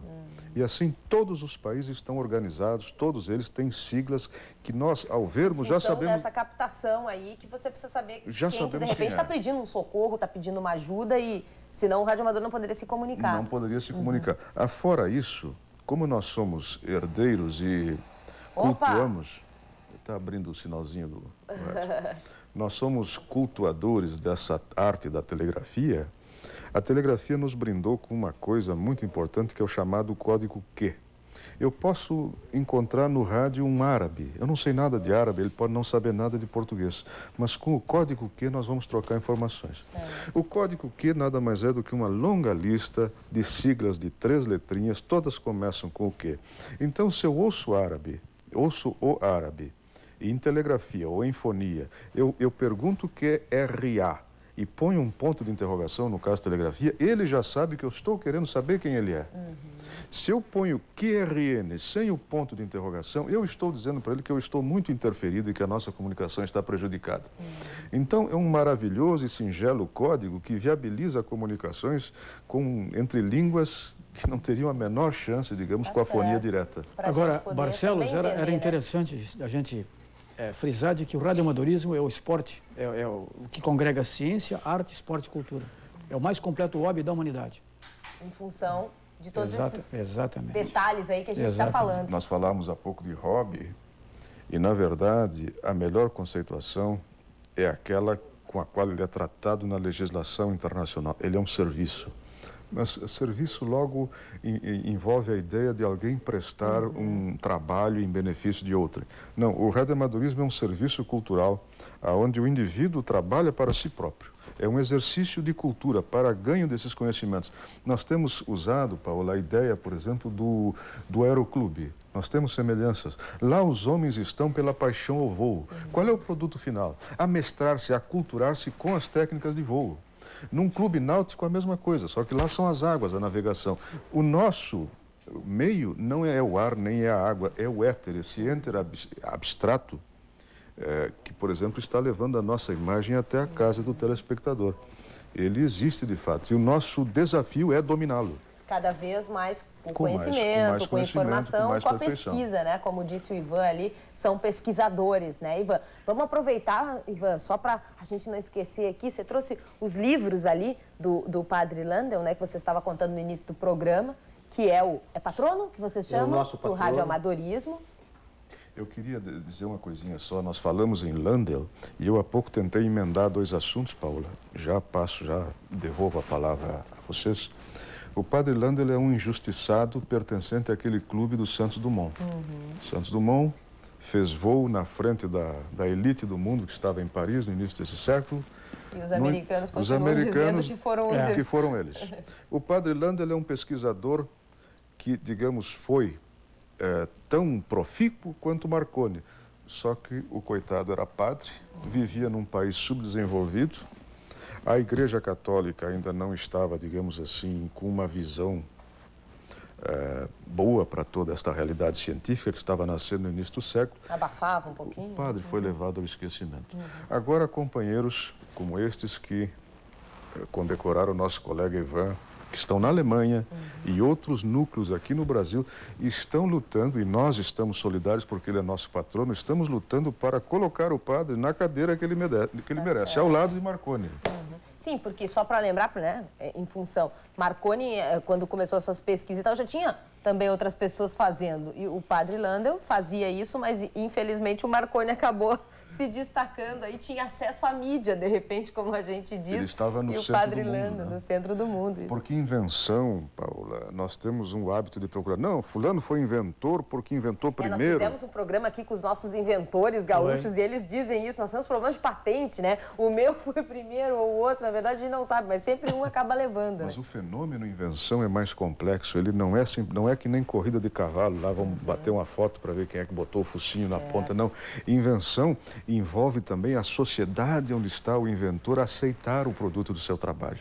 Speaker 4: E assim, todos os países estão organizados, todos eles têm siglas que nós, ao vermos, já sabemos...
Speaker 3: dessa captação aí, que você precisa saber
Speaker 4: já
Speaker 3: quem que, de repente, está pedindo um socorro, está pedindo uma ajuda e, senão, o radioamador não poderia se comunicar.
Speaker 4: Não poderia se comunicar. Afora isso, como nós somos herdeiros e cultuamos... Está abrindo o sinalzinho do rádio. Nós somos cultuadores dessa arte da telegrafia. A telegrafia nos brindou com uma coisa muito importante que é o chamado código Q. Eu posso encontrar no rádio um árabe. Eu não sei nada de árabe, ele pode não saber nada de português. Mas com o código Q nós vamos trocar informações. O código Q nada mais é do que uma longa lista de siglas de 3 letrinhas, todas começam com o Q. Então, se eu ouço árabe, ouço o árabe, em telegrafia ou em fonia, eu pergunto o que é RA e ponho um ponto de interrogação, no caso telegrafia, ele já sabe que eu estou querendo saber quem ele é. Se eu ponho QRN sem o ponto de interrogação, eu estou dizendo para ele que eu estou muito interferido e que a nossa comunicação está prejudicada. Então, é um maravilhoso e singelo código que viabiliza comunicações entre línguas que não teriam a menor chance, digamos, com a fonia direta.
Speaker 7: Agora, Barcelos, era interessante a gente frisar de que o radioamadorismo é o esporte, é o que congrega ciência, arte, esporte e cultura. É o mais completo hobby da humanidade.
Speaker 3: Em função de todos esses
Speaker 7: detalhes
Speaker 3: aí que a gente está falando.
Speaker 4: Nós falamos há pouco de hobby e, na verdade, a melhor conceituação é aquela com a qual ele é tratado na legislação internacional. Ele é um serviço. Mas serviço logo envolve a ideia de alguém prestar um trabalho em benefício de outro. Não, o radioamadorismo é um serviço cultural onde o indivíduo trabalha para si próprio. É um exercício de cultura para ganho desses conhecimentos. Nós temos usado, Paola, a ideia, por exemplo, do aeroclube. Nós temos semelhanças. Lá os homens estão pela paixão ao voo. Qual é o produto final? Amestrar-se, aculturar-se com as técnicas de voo. Num clube náutico, a mesma coisa, só que lá são as águas, a navegação. O nosso meio não é o ar, nem é a água, é o éter, esse éter abstrato, que, por exemplo, está levando a nossa imagem até a casa do telespectador. Ele existe, de fato, e o nosso desafio é dominá-lo.
Speaker 3: Cada vez mais com conhecimento, com informação, com a pesquisa, né? Como disse o Ivan ali, são pesquisadores, né, Ivan? Vamos aproveitar, Ivan, só para a gente não esquecer aqui, você trouxe os livros ali do Padre Landel, né, que você estava contando no início do programa, que é o... É patrono que você chama?
Speaker 5: É o nosso patrono.
Speaker 3: Do radioamadorismo.
Speaker 4: Eu queria dizer uma coisinha só. Nós falamos em Landel e eu há pouco tentei emendar 2 assuntos, Paula. Já devolvo a palavra a vocês. O Padre Landel é um injustiçado pertencente àquele clube do Santos Dumont. Santos Dumont fez voo na frente da elite do mundo que estava em Paris no início desse século.
Speaker 3: E os americanos continuam dizendo que foram
Speaker 4: eles. O Padre Landel é um pesquisador que, digamos, foi tão profícuo quanto Marconi. Só que o coitado era padre, vivia num país subdesenvolvido. A Igreja Católica ainda não estava, digamos assim, com uma visão boa para toda esta realidade científica que estava nascendo no início do século.
Speaker 3: Abafava um pouquinho.
Speaker 4: O padre foi levado ao esquecimento. Agora, companheiros como estes que condecoraram o nosso colega Ivan que estão na Alemanha e outros núcleos aqui no Brasil, estão lutando, e nós estamos solidários porque ele é nosso patrono, estamos lutando para colocar o padre na cadeira que ele merece, ao lado de Marconi.
Speaker 3: Sim, porque só para lembrar, né, em função, Marconi, quando começou as suas pesquisas e tal, já tinha também outras pessoas fazendo. E o padre Landel fazia isso, mas infelizmente o Marconi acabou se destacando aí, tinha acesso à mídia, de repente, como a gente diz.
Speaker 4: Ele estava no centro do mundo.
Speaker 3: E o padre Landel, no centro do mundo. Isso.
Speaker 4: Porque invenção, Paula, nós temos um hábito de procurar. Não, fulano foi inventor porque inventou primeiro.
Speaker 3: Nós fizemos um programa aqui com os nossos inventores gaúchos e eles dizem isso. Nós temos problemas de patente, né? O meu foi primeiro ou o outro, na verdade a gente não sabe, mas sempre um acaba levando.
Speaker 4: Mas
Speaker 3: né?
Speaker 4: O fenômeno invenção é mais complexo. Ele não é que nem corrida de cavalo, lá vamos bater uma foto para ver quem é que botou o focinho na ponta, não. Invenção envolve também a sociedade onde está o inventor aceitar o produto do seu trabalho.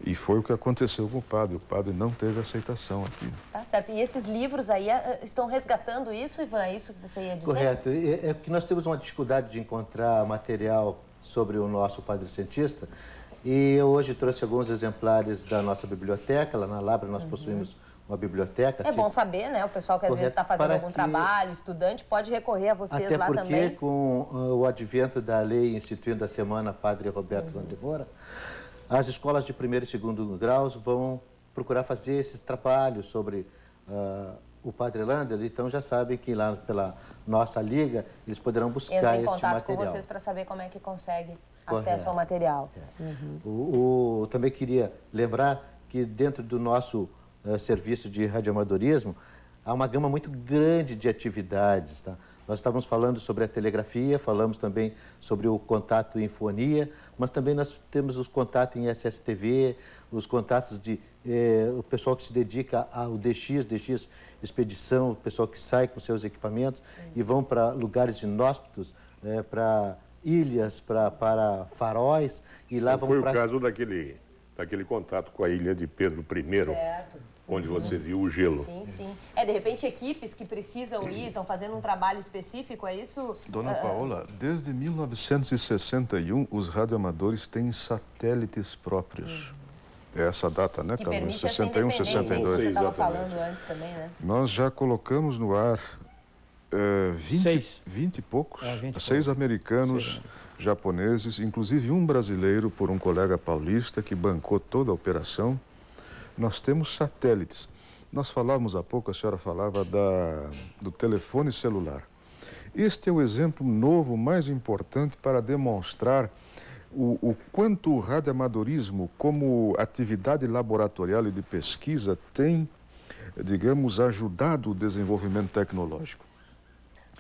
Speaker 4: E foi o que aconteceu com o padre. O padre não teve aceitação aqui.
Speaker 3: Tá certo. E esses livros aí estão resgatando isso, Ivan? É isso que você ia dizer?
Speaker 5: Correto. É porque nós temos uma dificuldade de encontrar material sobre o nosso padre cientista. E eu hoje trouxe alguns exemplares da nossa biblioteca. Lá na Labra nós possuímos uma biblioteca.
Speaker 3: É bom saber, né? O pessoal que às vezes está fazendo algum trabalho, estudante, pode recorrer a vocês lá também.
Speaker 5: Até porque, com o advento da lei instituindo a Semana Padre Roberto Landel de Moura, as escolas de primeiro e segundo graus vão procurar fazer esses trabalhos sobre o Padre Landel. Então, já sabem que lá pela nossa liga, eles poderão buscar esse material.
Speaker 3: Entra em contato com vocês para saber como é que consegue acesso ao material.
Speaker 5: Também queria lembrar que dentro do nosso serviço de radioamadorismo, há uma gama muito grande de atividades. Tá? Nós estávamos falando sobre a telegrafia, falamos também sobre o contato em fonia, mas também nós temos os contatos em SSTV, os contatos de o pessoal que se dedica ao DX Expedição, o pessoal que sai com seus equipamentos e vão para lugares inóspitos, para ilhas, para faróis, e lá vão
Speaker 6: foi o caso daquele contato com a ilha de Pedro I,
Speaker 3: certo.
Speaker 6: Onde você viu o gelo.
Speaker 3: Sim, sim. De repente, equipes que precisam ir, estão fazendo um trabalho específico, é isso?
Speaker 4: Dona Paola, desde 1961, os radioamadores têm satélites próprios. É essa data, né, Carlos? 61, 62.
Speaker 3: Você estava falando antes também, né?
Speaker 4: Nós já colocamos no ar 20 e poucos, 6 americanos, japoneses, inclusive um brasileiro por um colega paulista que bancou toda a operação. Nós temos satélites. Nós falávamos há pouco, a senhora falava do telefone celular. Este é o exemplo novo, mais importante para demonstrar o quanto o radioamadorismo, como atividade laboratorial e de pesquisa, tem, digamos, ajudado o desenvolvimento tecnológico.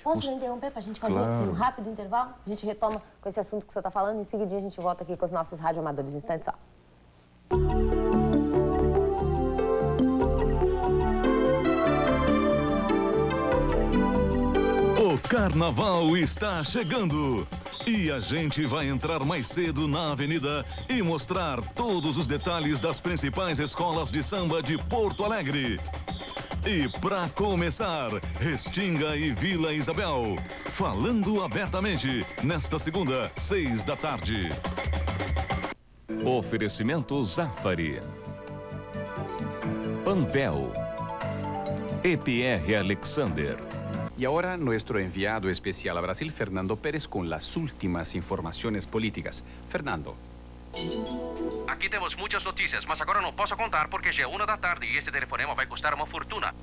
Speaker 3: Posso interromper para a gente fazer um rápido intervalo? A gente retoma com esse assunto que o senhor está falando. Em seguidinho a gente volta aqui com os nossos radioamadores. Um instante só.
Speaker 2: O Carnaval está chegando e a gente vai entrar mais cedo na avenida e mostrar todos os detalhes das principais escolas de samba de Porto Alegre. E para começar, Restinga e Vila Isabel, falando abertamente, nesta segunda, 6 da tarde.
Speaker 8: Oferecimento Zafari, Panvel, EPR Alexander.
Speaker 16: Y ahora nuestro enviado especial a Brasil, Fernando Pérez, con las últimas informaciones políticas. Fernando.
Speaker 21: Aqui temos muitas notícias, mas agora não posso contar porque já é 1 da tarde e esse telefonema vai custar uma fortuna.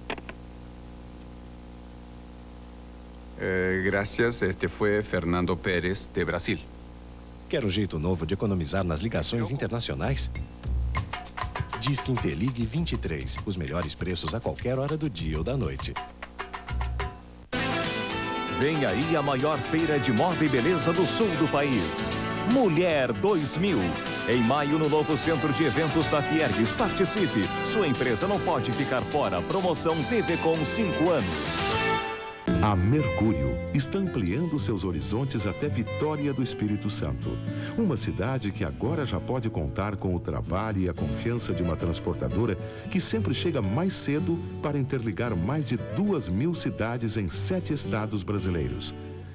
Speaker 16: Gracias, este fue Fernando Pérez, de Brasil.
Speaker 22: Quer um jeito novo de economizar nas ligações internacionais? Disque Interligue 23, os melhores preços a qualquer hora do dia ou da noite.
Speaker 8: Vem aí a maior feira de moda e beleza do sul do país. Mulher 2000. Em maio, no novo centro de eventos da Fiergues. Participe. Sua empresa não pode ficar fora. Promoção TV com 5 anos.
Speaker 23: A Mercúrio está ampliando seus horizontes até Vitória do Espírito Santo. Uma cidade que agora já pode contar com o trabalho e a confiança de uma transportadora que sempre chega mais cedo para interligar mais de 2.000 cidades em 7 estados brasileiros: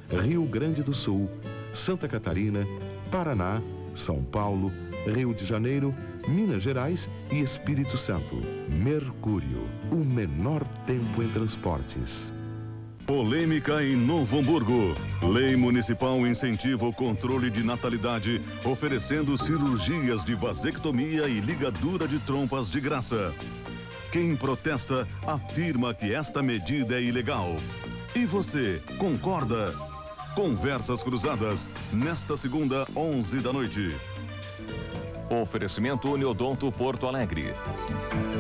Speaker 23: Rio Grande do Sul, Santa Catarina, Paraná, São Paulo, Rio de Janeiro, Minas Gerais e Espírito Santo. Mercúrio, o menor tempo em transportes.
Speaker 2: Polêmica em Novo Hamburgo. Lei municipal incentiva o controle de natalidade, oferecendo cirurgias de vasectomia e ligadura de trompas de graça. Quem protesta afirma que esta medida é ilegal. E você, concorda? Conversas Cruzadas, nesta segunda, 11 da noite.
Speaker 8: Oferecimento Uniodonto Porto Alegre.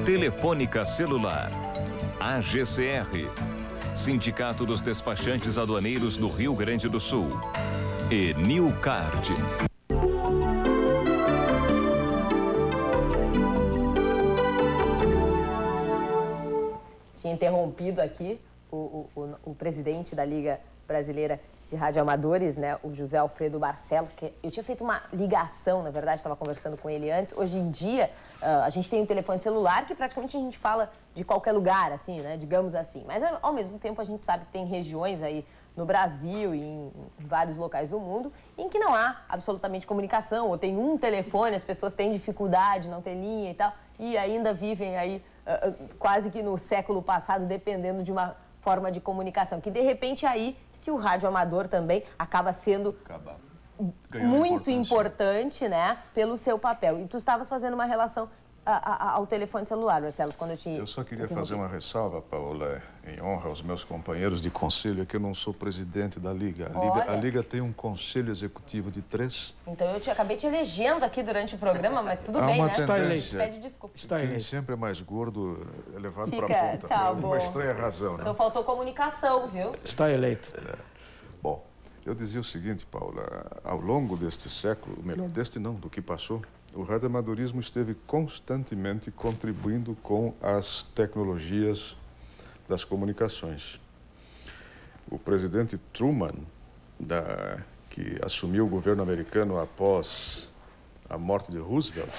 Speaker 8: Telefônica Celular. AGCR. Sindicato dos Despachantes Aduaneiros do Rio Grande do Sul. E Newcard.
Speaker 3: Tinha interrompido aqui o presidente da Liga Brasileira de Radioamadores, né, o José Alfredo Barcelos, que eu tinha feito uma ligação, na verdade, estava conversando com ele antes. Hoje em dia, a gente tem um telefone celular que praticamente a gente fala de qualquer lugar, assim, né, digamos assim. Mas, ao mesmo tempo, a gente sabe que tem regiões aí no Brasil e em vários locais do mundo em que não há absolutamente comunicação, ou tem um telefone, as pessoas têm dificuldade, não tem linha e tal, e ainda vivem aí quase que no século passado, dependendo de uma forma de comunicação, que de repente aí que o rádio amador também acaba sendo muito importante, né, pelo seu papel. E tu estavas fazendo uma relação ao telefone celular, Barcelos, quando eu te...
Speaker 4: Eu só queria fazer uma ressalva, Paola, em honra aos meus companheiros de conselho, é que eu não sou presidente da Liga. A Liga tem um conselho executivo de 3.
Speaker 3: Então eu acabei te elegendo aqui durante o programa, mas tudo bem,
Speaker 4: uma
Speaker 3: né?
Speaker 4: Tendência.
Speaker 3: Pede desculpa.
Speaker 4: Quem sempre é mais gordo é levado para a ponta.
Speaker 3: Tá
Speaker 4: por uma estranha razão, né?
Speaker 3: Então faltou comunicação, viu?
Speaker 7: Está eleito.
Speaker 4: Bom, eu dizia o seguinte, Paula, ao longo deste século, melhor, deste não, do que passou, o radioamadorismo esteve constantemente contribuindo com as tecnologias das comunicações. O presidente Truman, que assumiu o governo americano após a morte de Roosevelt,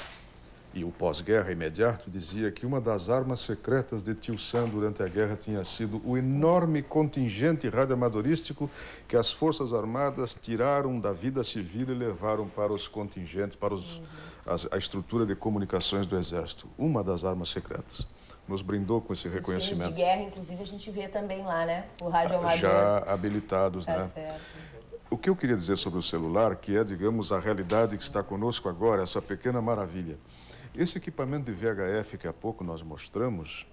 Speaker 4: e o pós-guerra imediato, dizia que uma das armas secretas de Tio Sam durante a guerra tinha sido o enorme contingente radioamadorístico que as Forças Armadas tiraram da vida civil e levaram para os contingentes, para a estrutura de comunicações do Exército. Uma das armas secretas. Nos brindou com esse reconhecimento.
Speaker 3: Os filmes de guerra, inclusive, a gente vê também lá, né? O radioamador.
Speaker 4: Já habilitados, né?
Speaker 3: Certo.
Speaker 4: O que eu queria dizer sobre o celular, que é, digamos, a realidade que está conosco agora, essa pequena maravilha. Esse equipamento de VHF que há pouco nós mostramos,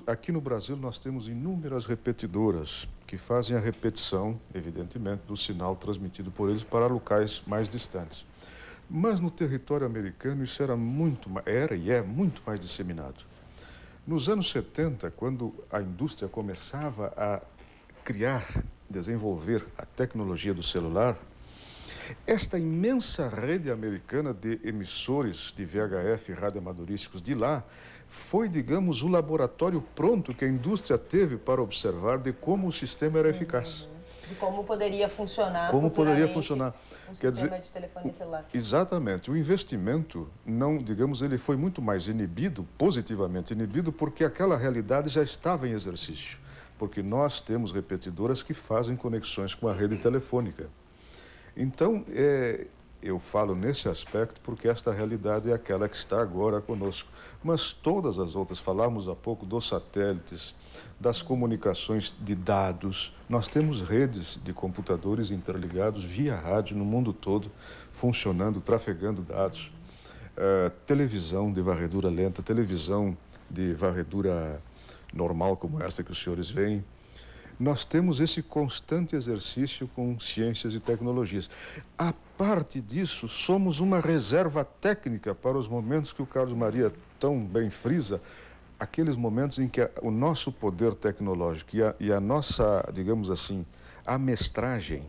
Speaker 4: aqui no Brasil nós temos inúmeras repetidoras que fazem a repetição, evidentemente, do sinal transmitido por eles para locais mais distantes. Mas no território americano isso era muito mais disseminado. Nos anos 70, quando a indústria começava a desenvolver a tecnologia do celular, esta imensa rede americana de emissores de VHF radioamadorísticos de lá foi, digamos, o laboratório pronto que a indústria teve para observar de como o sistema era eficaz.
Speaker 3: De como poderia funcionar.
Speaker 4: Como poderia funcionar.
Speaker 3: Quer dizer, de telefonia celular.
Speaker 4: Exatamente. O investimento, não, digamos, ele foi muito mais inibido, positivamente inibido, porque aquela realidade já estava em exercício. Porque nós temos repetidoras que fazem conexões com a rede telefônica. Então, eu falo nesse aspecto porque esta realidade é aquela que está agora conosco. Mas todas as outras, falamos há pouco dos satélites, das comunicações de dados. Nós temos redes de computadores interligados via rádio no mundo todo, funcionando, trafegando dados. Televisão de varredura lenta, televisão de varredura normal como esta que os senhores veem. Nós temos esse constante exercício com ciências e tecnologias. A parte disso, somos uma reserva técnica para os momentos que o Carlos Maria tão bem frisa, aqueles momentos em que o nosso poder tecnológico e a nossa, digamos assim, amestragem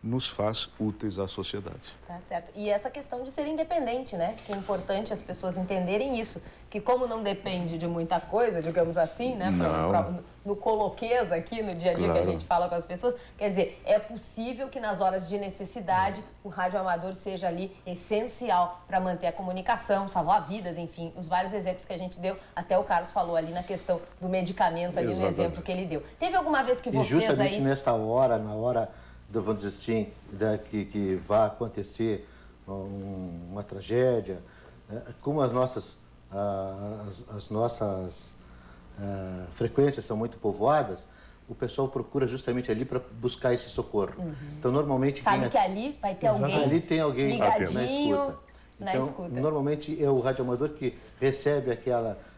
Speaker 4: nos faz úteis à sociedade.
Speaker 3: Tá certo. E essa questão de ser independente, né? Que é importante as pessoas entenderem isso. Que como não depende de muita coisa, digamos assim, né? No coloquês aqui, no dia a dia que a gente fala com as pessoas, quer dizer, é possível que nas horas de necessidade o rádio amador seja ali essencial para manter a comunicação, salvar vidas, enfim, os vários exemplos que a gente deu, até o Carlos falou ali na questão do medicamento, ali no exemplo que ele deu. Teve alguma vez que vocês
Speaker 5: justamente nesta hora, na hora, vamos dizer assim, que vai acontecer uma tragédia, como as nossas frequências são muito povoadas, o pessoal procura justamente ali para buscar esse socorro. Então, normalmente...
Speaker 3: Sabe que ali vai ter alguém
Speaker 5: ali tem alguém
Speaker 3: ligadinho
Speaker 5: na escuta. Então, normalmente é o radioamador que recebe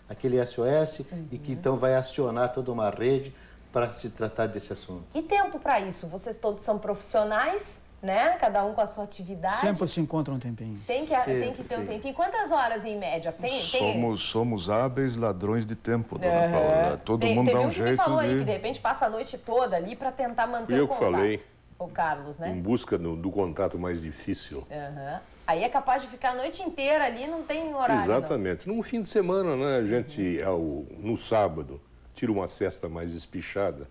Speaker 5: aquele SOS e que então vai acionar toda uma rede para se tratar desse assunto.
Speaker 3: E tempo para isso? Vocês todos são profissionais, né? Cada um com a sua atividade.
Speaker 7: Sempre se encontra um tempinho.
Speaker 3: Tem que ter um tempinho. Quantas horas em média?
Speaker 4: Somos hábeis ladrões de tempo, dona Paula. Todo mundo dá um jeito de...
Speaker 3: Teve um que me falou aí que de repente passa a noite toda ali para tentar manter o contato.
Speaker 6: Eu que falei.
Speaker 3: O Carlos, né?
Speaker 6: Em busca do contato mais difícil.
Speaker 3: Aí é capaz de ficar a noite inteira ali, não tem horário.
Speaker 6: Exatamente. Num fim de semana, né? A gente, no sábado, tira uma cesta mais espichada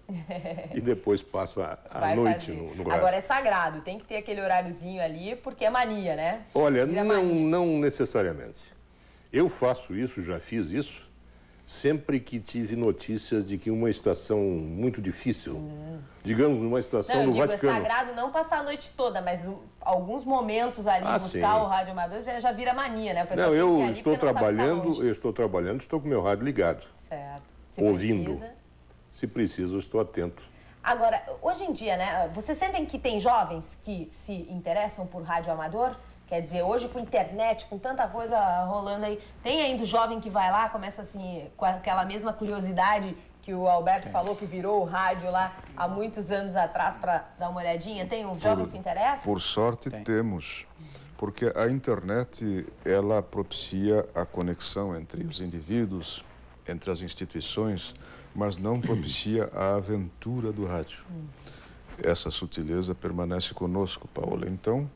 Speaker 6: e depois passa a noite no rádio.
Speaker 3: Agora é sagrado, tem que ter aquele horáriozinho ali, porque é mania, né?
Speaker 6: Olha, não necessariamente. Eu faço isso, já fiz isso, sempre que tive notícias de que uma estação muito difícil, digamos uma estação no Vaticano...
Speaker 3: É sagrado não passar a noite toda, mas alguns momentos ali, buscar o rádio amador já vira mania, né?
Speaker 6: Não, eu estou trabalhando, estou com o meu rádio ligado.
Speaker 3: Certo.
Speaker 6: Ouvindo. Se precisa, eu estou atento.
Speaker 3: Agora, hoje em dia, né, vocês sentem que tem jovens que se interessam por rádio amador? Quer dizer, hoje com internet, com tanta coisa rolando aí, tem ainda o jovem que vai lá, começa assim, com aquela mesma curiosidade que o Alberto falou, que virou o rádio lá há muitos anos atrás para dar uma olhadinha? Tem um jovem que se interessa?
Speaker 4: Por sorte temos, porque a internet, ela propicia a conexão entre os indivíduos, entre as instituições, mas não propicia a aventura do rádio. Essa sutileza permanece conosco, Paola. Então,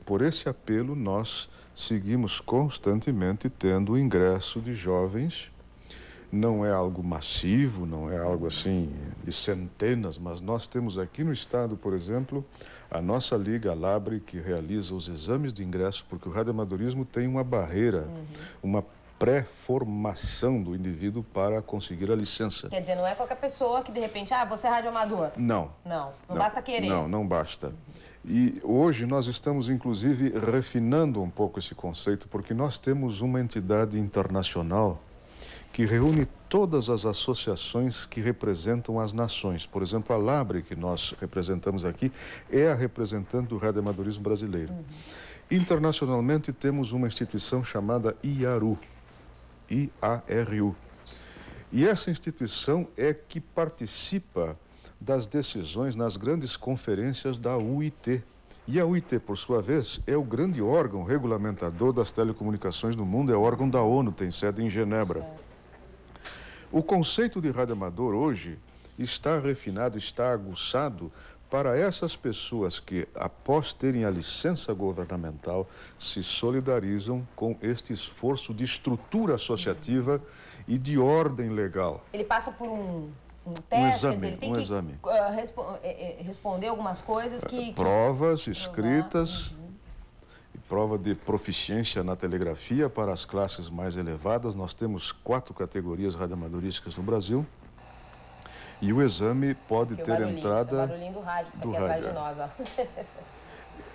Speaker 4: por esse apelo, nós seguimos constantemente tendo o ingresso de jovens. Não é algo massivo, não é algo assim de centenas, mas nós temos aqui no estado, por exemplo, a nossa Liga Labre, que realiza os exames de ingresso, porque o radioamadorismo tem uma barreira, uma pré-formação do indivíduo para conseguir a licença.
Speaker 3: Quer dizer, não é qualquer pessoa que de repente, você é radioamador.
Speaker 4: Não
Speaker 3: basta querer.
Speaker 4: Não basta. E hoje nós estamos, inclusive, refinando um pouco esse conceito, porque nós temos uma entidade internacional que reúne todas as associações que representam as nações. Por exemplo, a Labre, que nós representamos aqui, é a representante do radioamadorismo brasileiro. Internacionalmente, temos uma instituição chamada IARU. IARU. E essa instituição é que participa das decisões nas grandes conferências da UIT. E a UIT, por sua vez, é o grande órgão regulamentador das telecomunicações no mundo, é órgão da ONU, tem sede em Genebra. O conceito de radioamador hoje está refinado, está aguçado para essas pessoas que, após terem a licença governamental, se solidarizam com este esforço de estrutura associativa e de ordem legal.
Speaker 3: Ele passa por um teste,
Speaker 4: exame,
Speaker 3: quer dizer, ele tem que responder algumas coisas que...
Speaker 4: Provas escritas, e prova de proficiência na telegrafia para as classes mais elevadas. Nós temos 4 categorias radioamadorísticas no Brasil. E o exame pode ter entrada...
Speaker 3: O barulhinho do rádio, que está aqui atrás de nós, ó.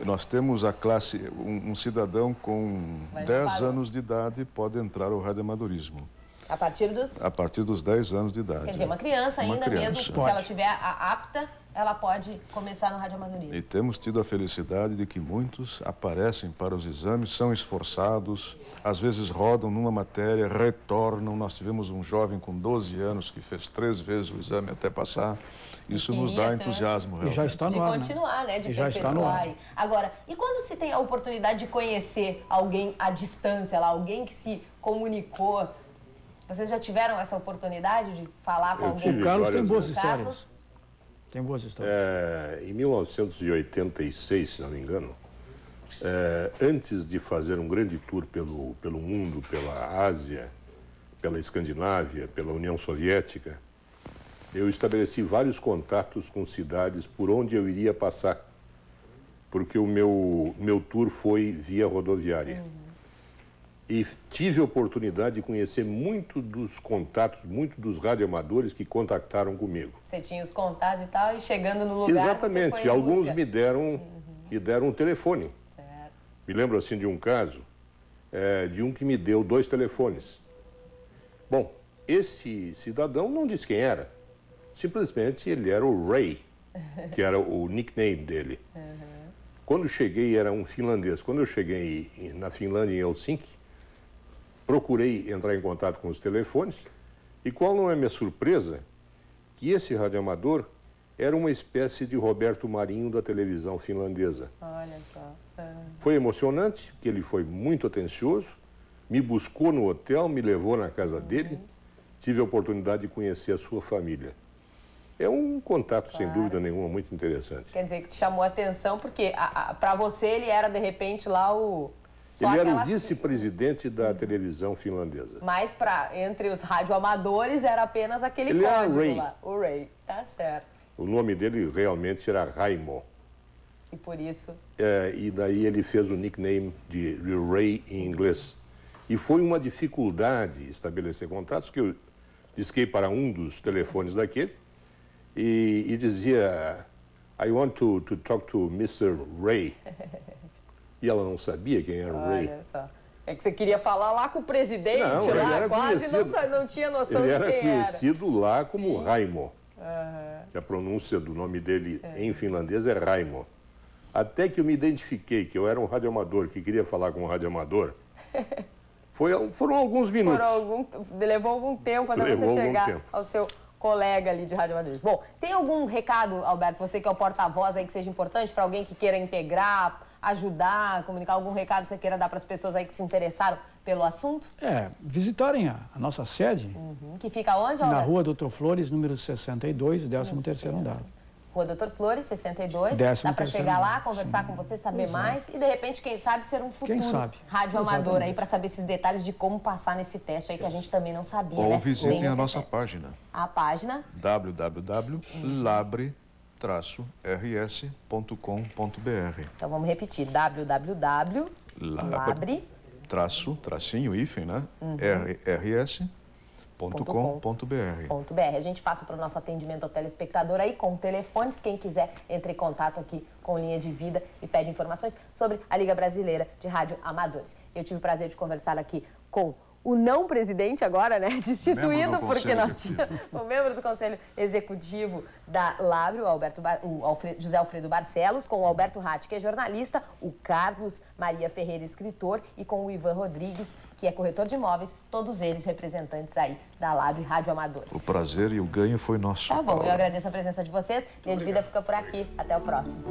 Speaker 4: Nós temos a classe, um cidadão com 10 anos de idade pode entrar ao radioamadorismo.
Speaker 3: A partir dos?
Speaker 4: A partir dos 10 anos de idade.
Speaker 3: Quer dizer, uma criança ainda mesmo, se ela estiver apta, ela pode começar no radioamadorismo.
Speaker 4: E temos tido a felicidade de que muitos aparecem para os exames, são esforçados, às vezes rodam numa matéria, retornam. Nós tivemos um jovem com 12 anos que fez 3 vezes o exame até passar. Isso nos dá entusiasmo, realmente.
Speaker 7: E já está no ar,
Speaker 3: de continuar, né? De
Speaker 7: já está no ar.
Speaker 3: Agora, e quando se tem a oportunidade de conhecer alguém à distância, lá, alguém que se comunicou, vocês já tiveram essa oportunidade de falar com alguém?
Speaker 7: O Carlos tem boas histórias. Tem boas histórias.
Speaker 6: Em 1986, se não me engano, antes de fazer um grande tour pelo mundo, pela Ásia, pela Escandinávia, pela União Soviética, eu estabeleci vários contatos com cidades por onde eu iria passar, porque o meu tour foi via rodoviária. E tive a oportunidade de conhecer muito dos contatos, muito dos radioamadores que contactaram comigo.
Speaker 3: Você tinha os contatos e tal, e chegando no lugar...
Speaker 6: Exatamente.
Speaker 3: Você foi
Speaker 6: alguns me deram um telefone.
Speaker 3: Certo.
Speaker 6: Me lembro assim de um caso de um que me deu 2 telefones. Bom, esse cidadão não disse quem era. Simplesmente ele era o Ray, que era o nickname dele. Quando cheguei, era um finlandês. Quando eu cheguei na Finlândia, em Helsinki, procurei entrar em contato com os telefones. E qual não é minha surpresa? Que esse radioamador era uma espécie de Roberto Marinho da televisão finlandesa.
Speaker 3: Olha só.
Speaker 6: Foi emocionante, que ele foi muito atencioso, me buscou no hotel, me levou na casa dele, tive a oportunidade de conhecer a sua família. É um contato, sem dúvida nenhuma, muito interessante.
Speaker 3: Quer dizer, que te chamou a atenção, porque para você ele era, de repente, lá o...
Speaker 6: Ele era o vice-presidente da televisão finlandesa.
Speaker 3: Mas entre os radioamadores era apenas aquele código lá. O Ray, tá certo.
Speaker 6: O nome dele realmente era Raimo.
Speaker 3: E por isso...
Speaker 6: E daí ele fez o nickname de Ray em inglês. E foi uma dificuldade estabelecer contatos, que eu disquei para um dos telefones daquele e dizia, I want to talk to Mr. Ray. E ela não sabia quem era o Ray.
Speaker 3: Olha só. É que você queria falar lá com o presidente,
Speaker 6: não,
Speaker 3: lá,
Speaker 6: ele era
Speaker 3: quase não tinha noção de quem era.
Speaker 6: Ele era conhecido lá como Raimo. Que a pronúncia do nome dele em finlandês é Raimo. Até que eu me identifiquei que eu era um radioamador, que queria falar com um radioamador, foram alguns minutos.
Speaker 3: Levou algum tempo até você chegar ao seu colega ali de radioamadores. Bom, tem algum recado, Alberto, você que é o porta-voz aí, que seja importante para alguém que queira integrar, ajudar, comunicar, algum recado que você queira dar para as pessoas aí que se interessaram pelo assunto?
Speaker 7: Visitarem a nossa sede.
Speaker 3: Que fica onde, Alberto?
Speaker 7: Na Rua Doutor Flores, número 62, 13º andar.
Speaker 3: Rua Doutor Flores, 62. Dá para chegar lá, conversar com você, saber mais e, de repente, quem sabe, ser um futuro radioamador aí para saber esses detalhes de como passar nesse teste aí que a gente também não sabia,
Speaker 4: Ou
Speaker 3: né?
Speaker 4: visitem a nossa página.
Speaker 3: A página?
Speaker 4: www.labre-rs.com.br.
Speaker 3: Então vamos repetir, www.labre
Speaker 4: tracinho, hífen, né? rs.com.br.
Speaker 3: A gente passa para o nosso atendimento ao telespectador aí com telefones. Quem quiser, entre em contato aqui com Linha de Vida e pede informações sobre a Liga Brasileira de Radioamadores. Eu tive o prazer de conversar aqui com o não presidente agora, né? Destituído, porque nós tínhamos o membro do Conselho Executivo da Labre, José Alfredo Barcelos, com o Alberto Ratti, que é jornalista, o Carlos Maria Ferreira, escritor, e com o Ivan Rodrigues, que é corretor de imóveis, todos eles representantes aí da Labre Radioamadores.
Speaker 4: O prazer e o ganho foi nosso.
Speaker 3: Tá bom, eu agradeço a presença de vocês. Linha de Vida fica por aqui. Até o próximo.